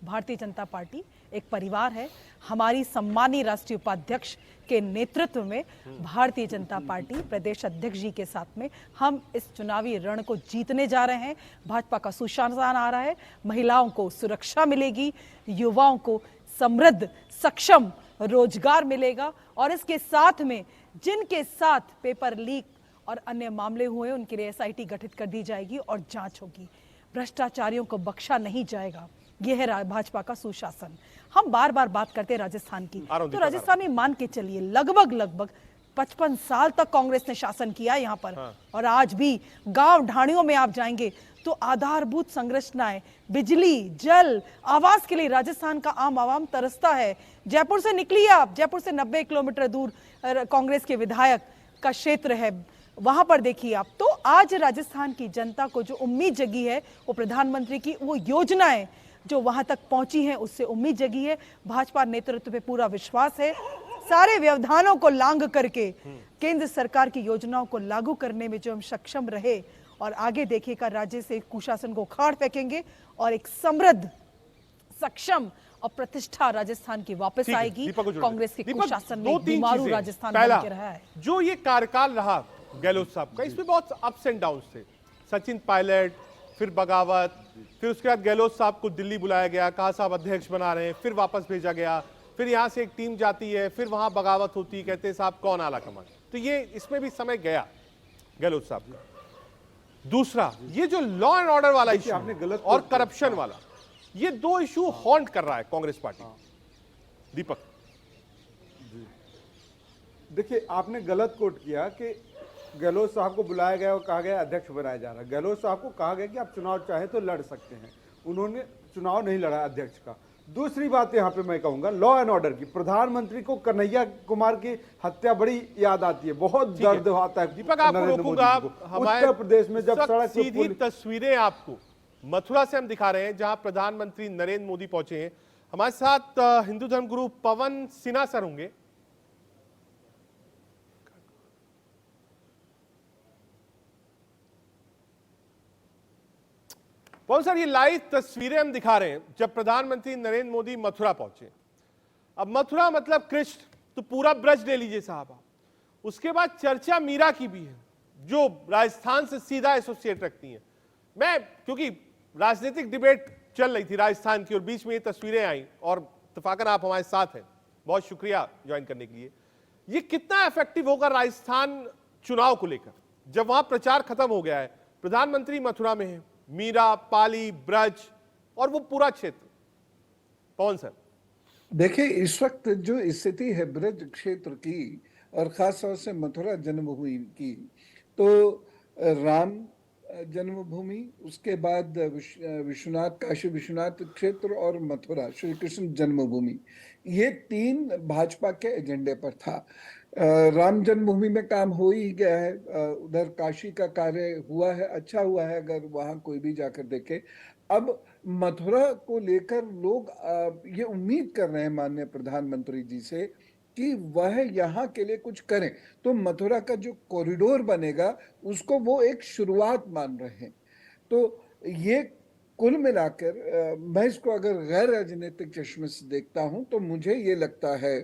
भारतीय जनता पार्टी एक परिवार है। हमारी सम्मानीय राष्ट्रीय उपाध्यक्ष के नेतृत्व में भारतीय जनता पार्टी प्रदेश अध्यक्ष जी के साथ में हम इस चुनावी रण को जीतने जा रहे हैं। भाजपा का सुशासन आ रहा है, महिलाओं को सुरक्षा मिलेगी, युवाओं को समृद्ध सक्षम रोजगार मिलेगा, और इसके साथ में जिनके साथ पेपर लीक और अन्य मामले हुए उनके लिए एसआईटी गठित कर दी जाएगी और जांच होगी। भ्रष्टाचारियों को बख्शा नहीं जाएगा। यह है भाजपा का सुशासन। हम बार बार बात करते हैं राजस्थान की, तो राजस्थान में मान के चलिए लगभग 55 साल तक कांग्रेस ने शासन किया यहाँ पर। और आज भी गांव ढाणियों में आप जाएंगे तो आधारभूत संरचनाएं, बिजली, जल, आवास के लिए राजस्थान का आम आवाम तरसता है। जयपुर से निकलिए आप, जयपुर से 90 किलोमीटर दूर कांग्रेस के विधायक का क्षेत्र है, वहां पर देखिए आप। तो आज राजस्थान की जनता को जो उम्मीद जगी है, वो प्रधानमंत्री की वो योजनाएं जो वहां तक पहुंची हैं, उससे उम्मीद जगी है। भाजपा नेतृत्व पे पूरा विश्वास है। सारे व्यवधानों को लांघ करके केंद्र सरकार की योजनाओं को लागू करने में जो हम सक्षम रहे, और आगे देखिएगा राज्य से कुशासन को उखाड़ फेंकेंगे और एक समृद्ध, सक्षम और प्रतिष्ठा राजस्थान की वापस आएगी। कांग्रेस के कुशासन में बीमारू राजस्थान बन के रहा है। जो ये कार्यकाल रहा गहलोत साहब का, इसमें बहुत अप्स एंड डाउन्स थे। सचिन पायलट, फिर बगावत, फिर उसके बाद गहलोत साहब को दिल्ली बुलाया गया, कहा साहब अध्यक्ष बना रहे हैं, फिर वापस भेजा गया, फिर यहां से एक टीम जाती है, फिर वहां बगावत होती है, कहते हैं साहब कौन आला कमान। तो ये इसमें भी समय गया गहलोत साहब का। दूसरा, ये जो लॉ एंड ऑर्डर वाला इशू आपने गलत और करप्शन वाला, ये दो इशू हॉन्ट कर रहा है कांग्रेस पार्टी। दीपक, देखिए आपने गलत कोट किया कि गहलोत साहब को बुलाया गया और कहा गया अध्यक्ष बनाया जा रहा है। गहलोत साहब को कहा गया कि आप चुनाव चाहे तो लड़ सकते हैं, उन्होंने चुनाव नहीं लड़ा अध्यक्ष का। दूसरी बात यहां पे मैं कहूंगा लॉ एंड ऑर्डर की, प्रधानमंत्री को कन्हैया कुमार की हत्या बड़ी याद आती है, बहुत दर्द आता है। दीपक आपको नरेंद्र रोकूंगा। मोदी को। हमारे उत्तर प्रदेश में जब इस वक्त सड़क पे सीधी तस्वीरें आपको मथुरा से हम दिखा रहे हैं, जहां प्रधानमंत्री नरेंद्र मोदी पहुंचे हैं। हमारे साथ हिंदू धर्म गुरु पवन सिन्हा सर होंगे। पवन सर, ये लाइव तस्वीरें हम दिखा रहे हैं जब प्रधानमंत्री नरेंद्र मोदी मथुरा पहुंचे। अब मथुरा मतलब कृष्ण, तो पूरा ब्रज ले लीजिए साहब आप। उसके बाद चर्चा मीरा की भी है, जो राजस्थान से सीधा एसोसिएट रखती हैं। मैं, क्योंकि राजनीतिक डिबेट चल रही थी राजस्थान की और बीच में ये तस्वीरें आई, और इत्तेफाकन आप हमारे साथ हैं, बहुत शुक्रिया ज्वाइन करने के लिए। ये कितना इफेक्टिव होगा राजस्थान चुनाव को लेकर, जब वहां प्रचार खत्म हो गया है, प्रधानमंत्री मथुरा में है, मीरा, पाली, ब्रज और वो पूरा क्षेत्र। पवन सर, देखिए इस वक्त जो स्थिति है ब्रज क्षेत्र की और खास तौर से मथुरा जन्मभूमि की, तो राम जन्मभूमि, उसके बाद विश्वनाथ, काशी विश्वनाथ क्षेत्र और मथुरा श्री कृष्ण जन्मभूमि, ये तीन भाजपा के एजेंडे पर था। राम जन्मभूमि में काम हो ही गया है, उधर काशी का कार्य हुआ है, अच्छा हुआ है अगर वहां कोई भी जाकर देखे। अब मथुरा को लेकर लोग ये उम्मीद कर रहे हैं माननीय प्रधानमंत्री जी से कि वह यहाँ के लिए कुछ करें, तो मथुरा का जो कॉरिडोर बनेगा उसको वो एक शुरुआत मान रहे हैं। तो ये कुल मिलाकर मैं इसको अगर गैर राजनीतिक चश्मे से देखता हूं तो मुझे ये लगता है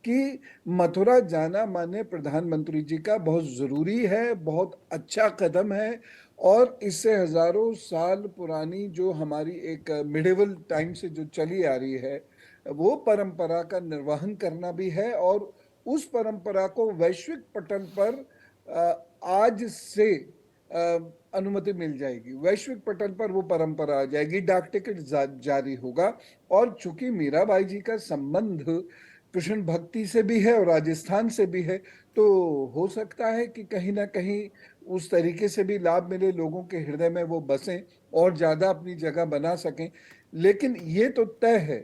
कि मथुरा जाना माननीय प्रधानमंत्री जी का बहुत जरूरी है, बहुत अच्छा कदम है, और इससे हजारों साल पुरानी जो हमारी एक मिडिवल टाइम से जो चली आ रही है वो परंपरा का निर्वहन करना भी है, और उस परंपरा को वैश्विक पटल पर आज से अनुमति मिल जाएगी, वैश्विक पटल पर वो परंपरा आ जाएगी, डाक टिकट जारी होगा। और चूंकि मीराबाई जी का संबंध कृष्ण भक्ति से भी है और राजस्थान से भी है, तो हो सकता है कि कहीं ना कहीं उस तरीके से भी लाभ मिले, लोगों के हृदय में वो बसें और ज्यादा अपनी जगह बना सकें। लेकिन ये तो तय है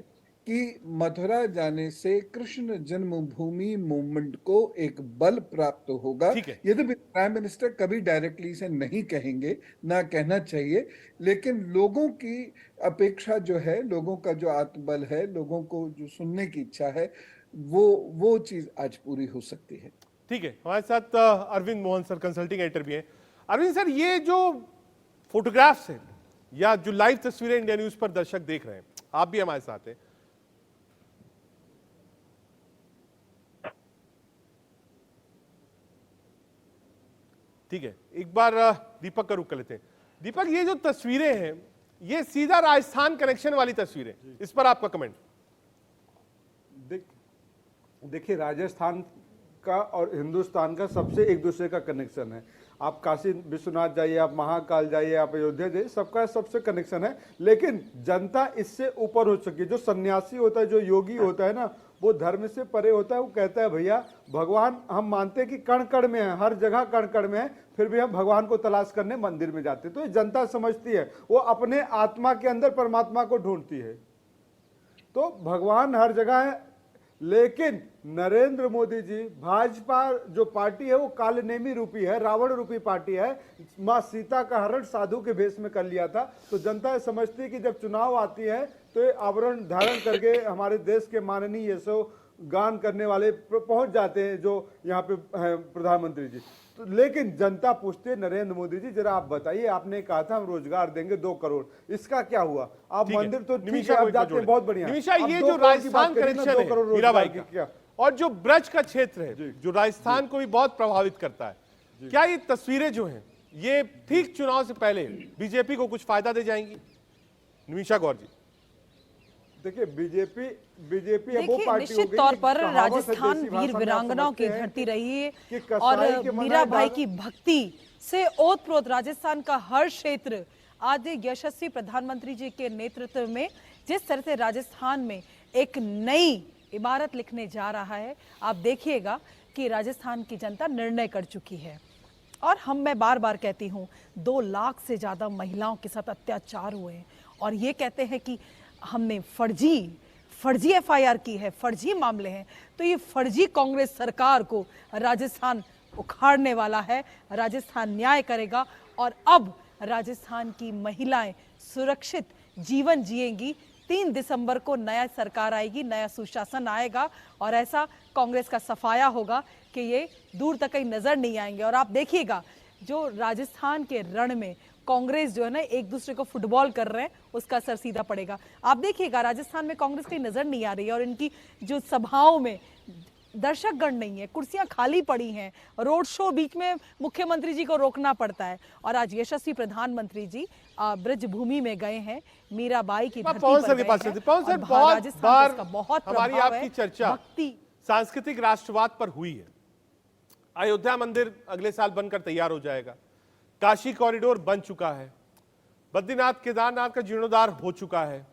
कि मथुरा जाने से कृष्ण जन्मभूमि मूवमेंट को एक बल प्राप्त होगा। यद्यपि प्राइम मिनिस्टर कभी डायरेक्टली से नहीं कहेंगे, ना कहना चाहिए, लेकिन लोगों की अपेक्षा जो है, लोगों का जो आत्मबल है, लोगों को जो सुनने की इच्छा है, वो चीज आज पूरी हो सकती है। ठीक है, हमारे साथ Arvind Mohan sir consulting editor भी हैं। अरविंद सर, ये जो फोटोग्राफ्स हैं या जो लाइव तस्वीरें इंडिया न्यूज पर दर्शक देख रहे हैं, आप भी हमारे साथ हैं, ठीक है, एक बार दीपक का रुख कर लेते हैं। दीपक, ये जो तस्वीरें हैं ये सीधा राजस्थान कनेक्शन वाली तस्वीरें, इस पर आपका कमेंट। देखिए राजस्थान का और हिंदुस्तान का सबसे एक दूसरे का कनेक्शन है। आप काशी विश्वनाथ जाइए, आप महाकाल जाइए, आप अयोध्या जाइए, सबका सबसे कनेक्शन है। लेकिन जनता इससे ऊपर हो चुकी है। जो सन्यासी होता है, जो योगी होता है ना, वो धर्म से परे होता है। वो कहता है भैया भगवान हम मानते हैं कि कण कण में है, हर जगह कण कण में है, फिर भी हम भगवान को तलाश करने मंदिर में जाते हैं। तो ये जनता समझती है, वो अपने आत्मा के अंदर परमात्मा को ढूंढती है। तो भगवान हर जगह है। लेकिन नरेंद्र मोदी जी, भाजपा जो पार्टी है वो कालनेमी रूपी है, रावण रूपी पार्टी है। मां सीता का हरण साधु के भेष में कर लिया था। तो जनता समझती है कि जब चुनाव आती है तो ये आवरण धारण करके हमारे देश के माननीय यशो गान करने वाले पहुंच जाते हैं, जो यहाँ पे है प्रधानमंत्री जी। तो लेकिन जनता पूछती है नरेंद्र मोदी जी जरा आप बताइए, आपने कहा था हम रोजगार देंगे 2 करोड़, इसका क्या हुआ? आप मंदिर तो ठीक है, आप जाते हैं, बहुत बढ़िया। निमिषा, ये जो राजस्थान कनेक्शन है मीराबाई का, और जो ब्रज का क्षेत्र है जो राजस्थान को भी बहुत प्रभावित करता है, क्या ये तस्वीरें जो हैं ये ठीक चुनाव से पहले बीजेपी को कुछ फायदा दे जाएंगी? निमिषा गौर जी। देखिए बीजेपी अब वो देखिए पार्टी हो निश्चित गई तौर कि पर कहावत है, राजस्थान देसी वीर भाषा में आप वीरांगनाओं की समझते हैं धरती रही है कि और कसाई के मनाए मीरा भाई दाग- की भक्ति से ओतप्रोत राजस्थान का हर क्षेत्र आज यशस्वी प्रधानमंत्री जी के नेतृत्व में जिस तरह से राजस्थान में एक नई इबारत लिखने जा रहा है, आप देखिएगा कि राजस्थान की जनता निर्णय कर चुकी है। और मैं बार बार कहती हूँ 2 लाख से ज्यादा महिलाओं के साथ अत्याचार हुए हैं और ये कहते हैं कि हमने फर्जी एफआईआर की है, फर्जी मामले हैं, तो ये फर्जी कांग्रेस सरकार को राजस्थान उखाड़ने वाला है। राजस्थान न्याय करेगा और अब राजस्थान की महिलाएं सुरक्षित जीवन जिएंगी। 3 दिसंबर को नया सरकार आएगी, नया सुशासन आएगा और ऐसा कांग्रेस का सफाया होगा कि ये दूर तक कहीं नजर नहीं आएंगे। और आप देखिएगा जो राजस्थान के रण में कांग्रेस जो है ना एक दूसरे को फुटबॉल कर रहे हैं, उसका असर सीधा पड़ेगा। आप देखिएगा राजस्थान में कांग्रेस कहीं नजर नहीं आ रही है और इनकी जो सभाओं में दर्शकगण नहीं है, कुर्सियां खाली पड़ी हैं, रोड शो बीच में मुख्यमंत्री जी को रोकना पड़ता है। और आज यशस्वी प्रधानमंत्री जी ब्रज भूमि में गए हैं, मीराबाई की धरती पवन पर सर के गए पास हैं चलते। पवन और सर, बहुत राजस्थान बार का बहुत हमारी प्रभाव आपकी है, चर्चा भक्ति सांस्कृतिक राष्ट्रवाद पर हुई है। अयोध्या मंदिर अगले साल बनकर तैयार हो जाएगा, काशी कॉरिडोर बन चुका है, बद्रीनाथ केदारनाथ का जीर्णोद्धार हो चुका है,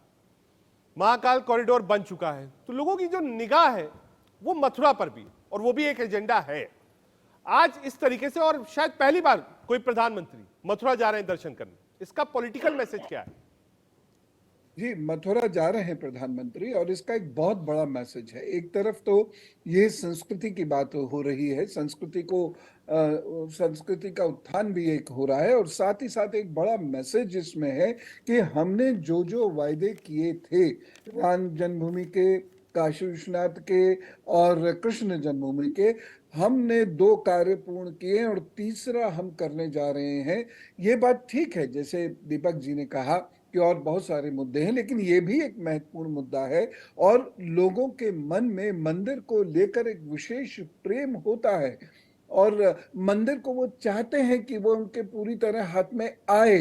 महाकाल कॉरिडोर बन चुका है। तो लोगों की जो निगाह है वो मथुरा पर भी, और वो भी एक एजेंडा है। आज इस तरीके से, और शायद पहली बार कोई प्रधानमंत्री मथुरा जा रहे हैं दर्शन करने, इसका पॉलिटिकल मैसेज क्या है? जी, मथुरा जा रहे हैं प्रधानमंत्री और इसका एक बहुत बड़ा मैसेज है। एक तरफ तो ये संस्कृति की बात हो रही है, संस्कृति का उत्थान भी एक हो रहा है और साथ ही साथ एक बड़ा मैसेज इसमें है कि हमने जो जो वायदे किए थे राम जन्मभूमि के, काशी विश्वनाथ के और कृष्ण जन्मभूमि के, हमने 2 कार्य पूर्ण किए और तीसरा हम करने जा रहे हैं। ये बात ठीक है, जैसे दीपक जी ने कहा कि और बहुत सारे मुद्दे हैं, लेकिन ये भी एक महत्वपूर्ण मुद्दा है और लोगों के मन में मंदिर को लेकर एक विशेष प्रेम होता है और मंदिर को वो चाहते हैं कि वो उनके पूरी तरह हाथ में आए,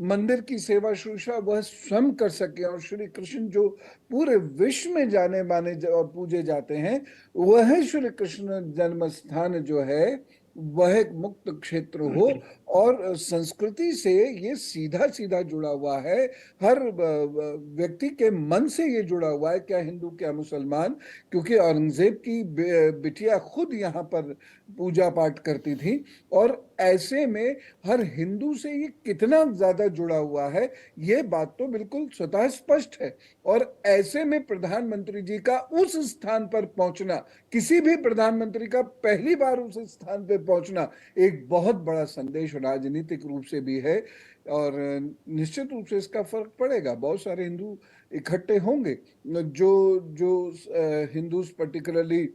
मंदिर की सेवा शुश्रूषा वह स्वयं कर सके। और श्री कृष्ण जो पूरे विश्व में जाने माने और पूजे जाते हैं, वह श्री कृष्ण जन्म स्थान जो है वह एक मुक्त क्षेत्र हो और संस्कृति से ये सीधा सीधा जुड़ा हुआ है, हर व्यक्ति के मन से ये जुड़ा हुआ है, क्या हिंदू क्या मुसलमान, क्योंकि औरंगजेब की बिटिया खुद यहाँ पर पूजा पाठ करती थी और ऐसे में हर हिंदू से ये कितना ज्यादा जुड़ा हुआ है, ये बात तो बिल्कुल स्वतः स्पष्ट है। और ऐसे में प्रधानमंत्री जी का उस स्थान पर पहुंचना, किसी भी प्रधानमंत्री का पहली बार उस स्थान पर पहुंचना एक बहुत बड़ा संदेश राजनीतिक रूप से भी है और निश्चित रूप से इसका फर्क पड़ेगा। बहुत सारे हिंदू इकट्ठे होंगे जो हिंदूज पर्टिकुलरली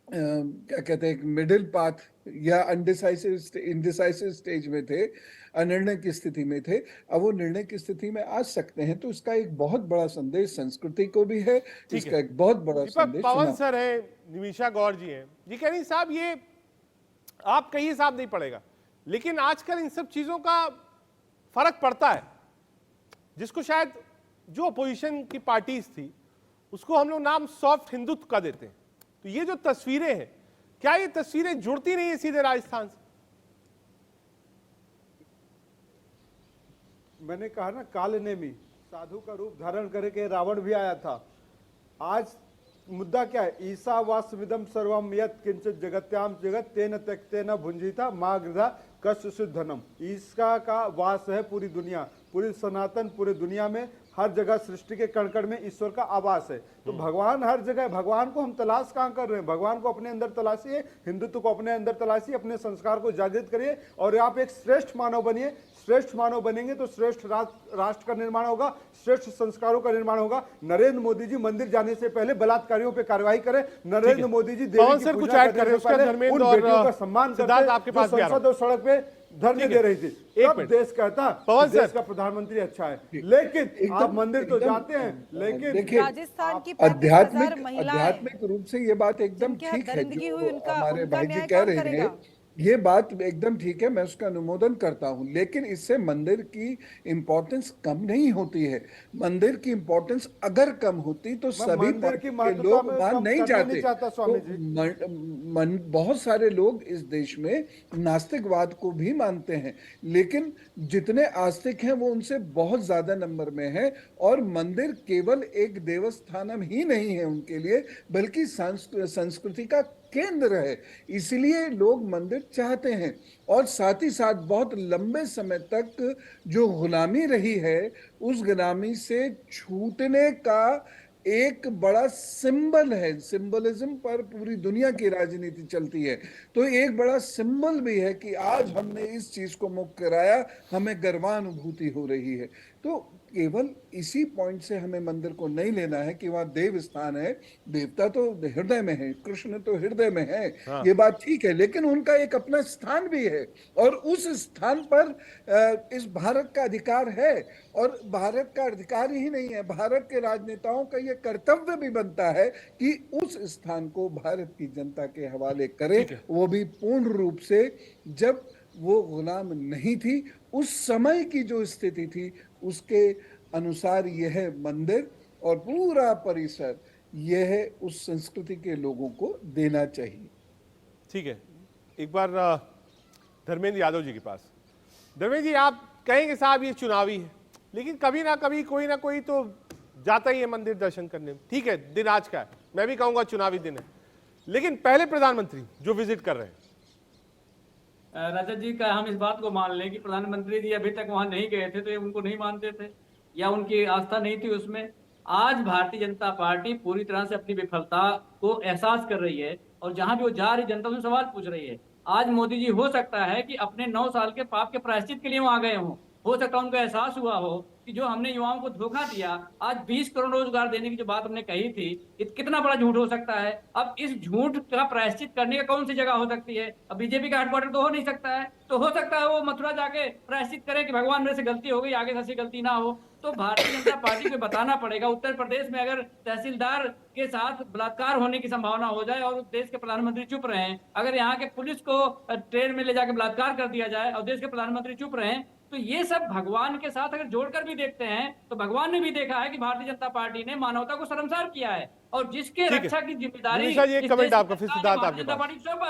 क्या कहते हैं, मिडिल पाथ या इनडिसाइसिव स्टेज में थे, अनिर्णय की स्थिति में थे, अब वो निर्णय की स्थिति में आ सकते हैं। तो इसका एक बहुत बड़ा संदेश संस्कृति को भी है, इसका एक बहुत बड़ा संदेश। पवन सर है, निमिषा गौर जी हैं, जी कह रही साहब ये आप कहिए साहब नहीं पड़ेगा, लेकिन आजकल इन सब चीजों का फर्क पड़ता है, जिसको शायद जो अपोजिशन की पार्टीज थी उसको हम लोग नाम सॉफ्ट हिंदुत्व का देते हैं। तो ये जो तस्वीरें हैं, क्या ये तस्वीरें जुड़ती नहीं है सीधे राजस्थान से? मैंने कहा ना, कालनेमी साधु का रूप धारण करके रावण भी आया था। आज मुद्दा क्या है? ईसा वास्मिदम सर्वम यत् किंचित जगत्याम जगत तेन त्यक्तेन भुंजिता मा गृधा कष्ट सिद्धनम। ईसा का वास है पूरी दुनिया, पूरी सनातन पूरी दुनिया में, हर जगह सृष्टि के कण कण में ईश्वर का आवास है। तो भगवान हर जगह है। भगवान को हम तलाश कहाँ कर रहे हैं? भगवान को अपने अंदर तलाशिए, हिंदुत्व को अपने अंदर तलाशिए, अपने संस्कार को जागृत करिए और आप एक श्रेष्ठ मानव बनिए। श्रेष्ठ मानव बनेंगे तो श्रेष्ठ राष्ट्र का निर्माण होगा, श्रेष्ठ संस्कारों का निर्माण होगा। नरेंद्र मोदी जी मंदिर जाने से पहले बलात्कारियों पे कार्रवाई करें। नरेंद्र मोदी जी देवी की पूजा करने से पहले उन बेटियों का सम्मान करें आपके पास संसद और सड़क पे धरने दे रही थी। तब देश कहता देश का प्रधानमंत्री अच्छा है, लेकिन आप मंदिर तो जाते हैं, लेकिन देखिए राजस्थान की आध्यात्मिक रूप से ये बात एकदम ठीक है जो हमारे भाई जी कह रहे हैं ये बात एकदम ठीक है, मैं उसका अनुमोदन करता हूं, लेकिन इससे मंदिर की इंपॉर्टेंस कम नहीं होती है। मंदिर की इंपॉर्टेंस अगर कम होती तो सभी मंदिर की पार्टी के महत्वता लोग में वहां कम नहीं करना जाते। नहीं चाहता स्वामी जी। बहुत सारे लोग इस देश में नास्तिकवाद को भी मानते हैं, लेकिन जितने आस्तिक हैं वो उनसे बहुत ज्यादा नंबर में है। और मंदिर केवल एक देवस्थानम ही नहीं है उनके लिए, बल्कि संस्कृति का केंद्र है। इसलिए लोग मंदिर चाहते हैं। और साथ ही साथ बहुत लंबे समय तक जो गुलामी रही है, उस गुलामी से छूटने का एक बड़ा सिंबल है। सिंबलिज्म पर पूरी दुनिया की राजनीति चलती है, तो एक बड़ा सिंबल भी है कि आज हमने इस चीज को मुक्त कराया, हमें गर्वानुभूति हो रही है। तो केवल इसी पॉइंट से हमें मंदिर को नहीं लेना है कि वहां देव स्थान है। देवता तो हृदय में है, कृष्ण तो हृदय में है, हाँ। ये बात ठीक है, लेकिन उनका एक अपना स्थान भी है और उस स्थान पर इस भारत का अधिकार है। और भारत का अधिकार ही नहीं है, भारत के राजनेताओं का यह कर्तव्य भी बनता है कि उस स्थान को भारत की जनता के हवाले करे, वो भी पूर्ण रूप से। जब वो गुलाम नहीं थी, उस समय की जो स्थिति थी उसके अनुसार यह मंदिर और पूरा परिसर यह उस संस्कृति के लोगों को देना चाहिए। ठीक है, एक बार धर्मेंद्र यादव जी के पास। धर्मेंद्र जी, आप कहेंगे साहब ये चुनावी है, लेकिन कभी ना कभी कोई ना कोई तो जाता ही है मंदिर दर्शन करने। ठीक है, दिन आज का है, मैं भी कहूंगा चुनावी दिन है, लेकिन पहले प्रधानमंत्री जो विजिट कर रहे हैं। रजत जी का हम इस बात को मान लें कि प्रधानमंत्री जी अभी तक वहां नहीं गए थे तो ये उनको नहीं मानते थे या उनकी आस्था नहीं थी उसमें। आज भारतीय जनता पार्टी पूरी तरह से अपनी विफलता को एहसास कर रही है और जहां भी वो जा रही जनता उनसे सवाल पूछ रही है। आज मोदी जी हो सकता है कि अपने 9 साल के पाप के प्रायश्चित के लिए वहां गए हों। हो सकता है उनको एहसास हुआ हो कि जो हमने युवाओं को धोखा दिया, आज 20 करोड़ रोजगार देने की जो बात हमने कही थी, कितना बड़ा झूठ हो सकता है। अब इस झूठ का प्रायश्चित करने का कौन सी जगह हो सकती है? अब बीजेपी का हेडक्वार्टर तो हो नहीं सकता है, तो हो सकता है वो मथुरा जाके प्रायश्चित करे कि भगवान मेरे से गलती हो गई, आगे से ऐसी गलती ना हो। तो भारतीय जनता पार्टी को बताना पड़ेगा, उत्तर प्रदेश में अगर तहसीलदार के साथ बलात्कार होने की संभावना हो जाए और देश के प्रधानमंत्री चुप रहे, अगर यहाँ के पुलिस को ट्रेन में ले जाकर बलात्कार कर दिया जाए और देश के प्रधानमंत्री चुप रहे, तो ये सब भगवान के साथ अगर जोड़कर भी देखते हैं तो भगवान ने भी देखा है कि भारतीय जनता पार्टी ने मानवता को शर्मसार किया है और जिसके रक्षा की जिम्मेदारी निमिषा जी, एक कमेंट आपका, फिर सिद्धार्थ आपके पास।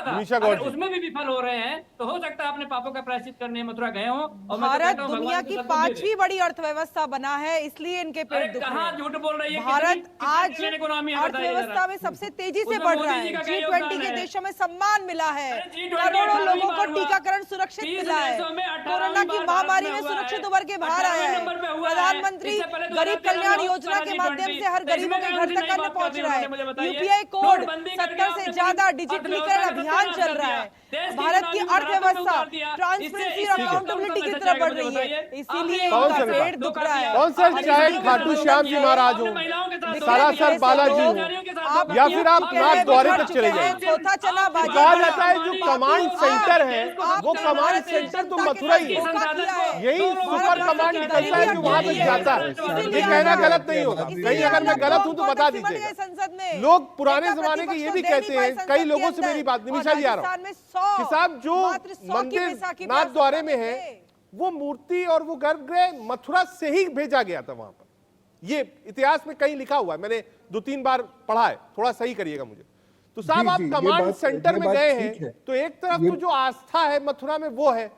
निमिषा गौड़ जी, उसमें भी विफल हो रहे हैं तो हो सकता है अपने पापों का प्रायश्चित करने मथुरा गए हो। और भारत दुनिया की 5वीं बड़ी अर्थव्यवस्था बना है, इसलिए इनके पेट दुख रहे हैं। झूठ बोल रही है भारत आज अर्थव्यवस्था में सबसे तेजी से बढ़ रहा है। G20 के देशों में सम्मान मिला है, करोड़ों लोगों को टीकाकरण सुरक्षित मिला है, कोरोना की महामारी में सुरक्षित उभर के बाहर आया है। प्रधानमंत्री गरीब कल्याण योजना के माध्यम से हर गरीबों के घर तक अन्न पहुंच रहा है। यूपीआई कोड 70 से ज्यादा डिजिटलीकरण अभियान चल रहा है। भारत की अर्थव्यवस्था ट्रांसपेरेंसी और अकाउंटेबिलिटी की तरफ बढ़ रही है, इसीलिए इनका पेट दुख रहा है। कौन सर, चाहे खाटू श्याम जी महाराज हो, सरासर बालाजी हो, या फिर आप नाथ द्वारे तक चले जाए, कहा जाता है जो कमांड सेंटर है वो कमांड सेंटर तो मथुरा ही है। यही सुपर कमांड निकलता है जो वहां तक जाता है। ये कहना गलत नहीं होगा, कहीं अगर मैं गलत हूं तो बता दीजिएगा। संसद में लोग पुराने जमाने के ये भी कहते हैं, कई लोगों से मेरी बात, निमिषा जी आ रहा हूं कि साहब जो मंदिर नाथ द्वारे में है वो मूर्ति और वो गर्भगृह मथुरा से ही भेजा गया था वहां पर। ये इतिहास में कहीं लिखा हुआ है, मैंने 2-3 बार पढ़ा है, थोड़ा सही करिएगा मुझे। तो साहब आप कमांड सेंटर में गए हैं तो एक तरफ तो जो आस्था है मथुरा में वो है,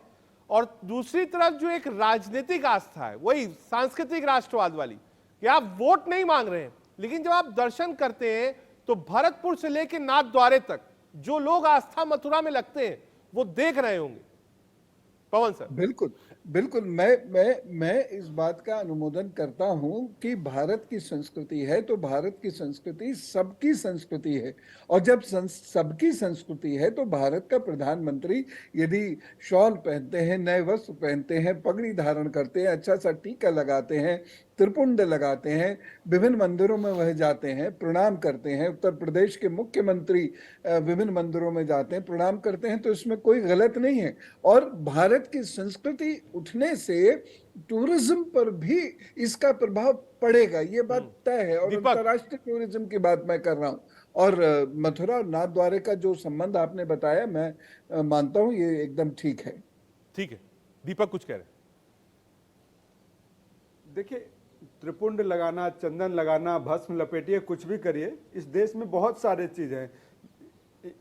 और दूसरी तरफ जो एक राजनीतिक आस्था है वही सांस्कृतिक राष्ट्रवाद वाली, कि आप वोट नहीं मांग रहे हैं, लेकिन जब आप दर्शन करते हैं तो भरतपुर से लेकर नाथ द्वारे तक जो लोग आस्था मथुरा में लगते हैं वो देख रहे होंगे। पवन सर। बिल्कुल बिल्कुल, मैं इस बात का अनुमोदन करता हूं कि भारत की संस्कृति है तो भारत की संस्कृति सबकी संस्कृति है, और जब सबकी संस्कृति है तो भारत का प्रधानमंत्री यदि शॉल पहनते हैं, नए वस्त्र पहनते हैं, पगड़ी धारण करते हैं, अच्छा सा टीका लगाते हैं, त्रिपुंड लगाते हैं, विभिन्न मंदिरों में वह जाते हैं, प्रणाम करते हैं। उत्तर प्रदेश के मुख्यमंत्री विभिन्न मंदिरों में जाते हैं, प्रणाम करते हैं, तो इसमें कोई गलत नहीं है। और भारत की संस्कृति उठने से टूरिज्म पर भी इसका प्रभाव पड़ेगा, ये बात तय है। और अंतर्राष्ट्रीय टूरिज्म की बात मैं कर रहा हूँ, और मथुरा और नाथद्वारे का जो संबंध आपने बताया, मैं मानता हूं ये एकदम ठीक है। ठीक है, दीपक कुछ कह रहे हैं। देखिए, त्रिपुंड लगाना, चंदन लगाना, भस्म लपेटिए, कुछ भी करिए, इस देश में बहुत सारे चीज हैं।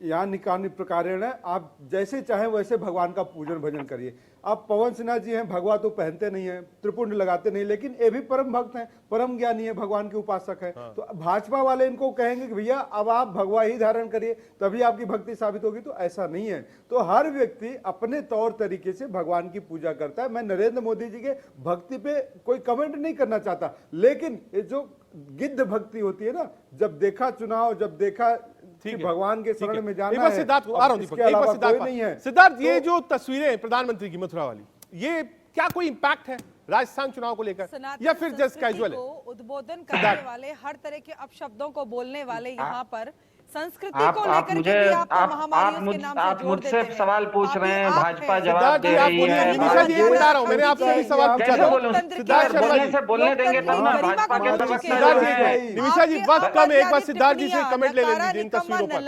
यहाँ निकानी प्रकारेण है, आप जैसे चाहें वैसे भगवान का पूजन भजन करिए। आप पवन सिन्हा जी हैं, भगवा तो पहनते नहीं है, त्रिपुंड लगाते नहीं, लेकिन ये भी परम भक्त हैं, परम ज्ञानी है, भगवान के उपासक है। तो भाजपा वाले इनको कहेंगे कि भैया अब आप भगवा ही धारण करिए तभी आपकी भक्ति साबित होगी, तो ऐसा नहीं है। तो हर व्यक्ति अपने तौर तरीके से भगवान की पूजा करता है। मैं नरेंद्र मोदी जी के भक्ति पे कोई कमेंट नहीं करना चाहता, लेकिन ये जो गिद्ध भक्ति होती है ना, जब देखा चुनाव, जब देखा कि भगवान के शरण में जाना है, सिद्धार्थ आ रहा हूं, इसके अलावा कोई नहीं है। सिद्धार्थ, ये जो तस्वीरें प्रधानमंत्री की मथुरा वाली, ये क्या कोई इंपैक्ट है राजस्थान चुनाव को लेकर, या फिर जस्ट कैजुअल है? उद्बोधन करने वाले, हर तरह के अपशब्दों को बोलने वाले यहाँ पर संस्कृति को लेकर के भी आप महामारियों के नाम से जोड़ देते हैं। मुझसे सवाल पूछ रहे हैं, भाजपा जवाब सिद्धार्थ दे जी, आप रही बोलिए। है। निमिषा जी, ये बता रहा हूं, मैंने आपसे भी सवाल पूछा था। सिद्धार्थ शर्मा जी, बोलने देंगे तब ना, भाजपा के सदस्य सिद्धार्थ जो हैं। जी, निमिषा जी, वक्त कम है, एक बार सिद्धार्थ जी से कमेंट ले लेंगे इन तस्वीरों पर।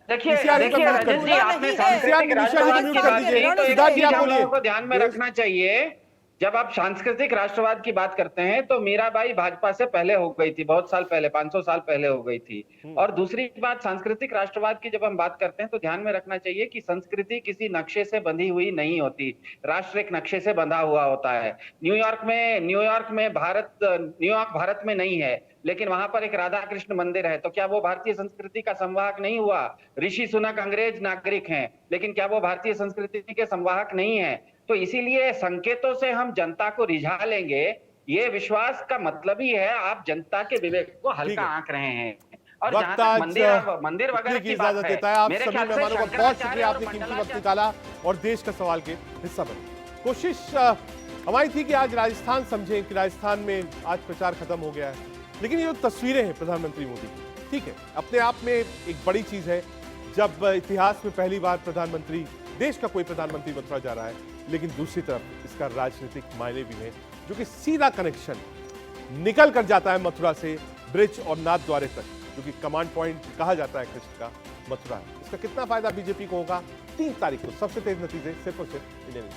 देखिए निमिषा जी को म्यूट कर दीजिए। सिद्धार्थ जी, आप बोलिए। को ध्यान में रखना चाहिए, जब आप सांस्कृतिक राष्ट्रवाद की बात करते हैं तो मीराबाई भाजपा से पहले हो गई थी, बहुत साल पहले, 500 साल पहले हो गई थी। और दूसरी बात, सांस्कृतिक राष्ट्रवाद की जब हम बात करते हैं तो ध्यान में रखना चाहिए कि संस्कृति किसी नक्शे से बंधी हुई नहीं होती, राष्ट्र एक नक्शे से बंधा हुआ होता है। न्यूयॉर्क भारत में नहीं है, लेकिन वहां पर एक राधा कृष्ण मंदिर है, तो क्या वो भारतीय संस्कृति का संवाहक नहीं हुआ? ऋषि सुनक अंग्रेज नागरिक हैं, लेकिन क्या वो भारतीय संस्कृति के संवाहक नहीं है? तो इसीलिए संकेतों से हम जनता को रिझा लेंगे, ये विश्वास का मतलब ही है आप जनता के विवेक को हल्का आंक रहे हैं। और जहां तक मंदिर वगैरह की बात है, देता है, आप मेरे सभी ख्याल से मेहमानों का बहुत शंकराचार्य शुक्रिया, और आपने कीमती वक्त मंडलाचार्य निकाला और देश का सवाल के हिस्सा बने। कोशिश हमारी थी कि आज राजस्थान समझें कि राजस्थान में आज प्रचार खत्म हो गया है, लेकिन ये जो तस्वीरें हैं प्रधानमंत्री मोदी की, ठीक है, अपने आप में एक बड़ी चीज है। जब इतिहास में पहली बार प्रधानमंत्री, देश का कोई प्रधानमंत्री मथुरा जा रहा है, लेकिन दूसरी तरफ इसका राजनीतिक मायने भी है, जो कि सीधा कनेक्शन निकल कर जाता है मथुरा से ब्रिज और नाथद्वारे तक, जो कि कमांड पॉइंट कहा जाता है कृष्ण का, मथुरा है। इसका कितना फायदा बीजेपी को होगा? 3 तारीख को सबसे तेज नतीजे सिर्फ और सिर्फ इंडियन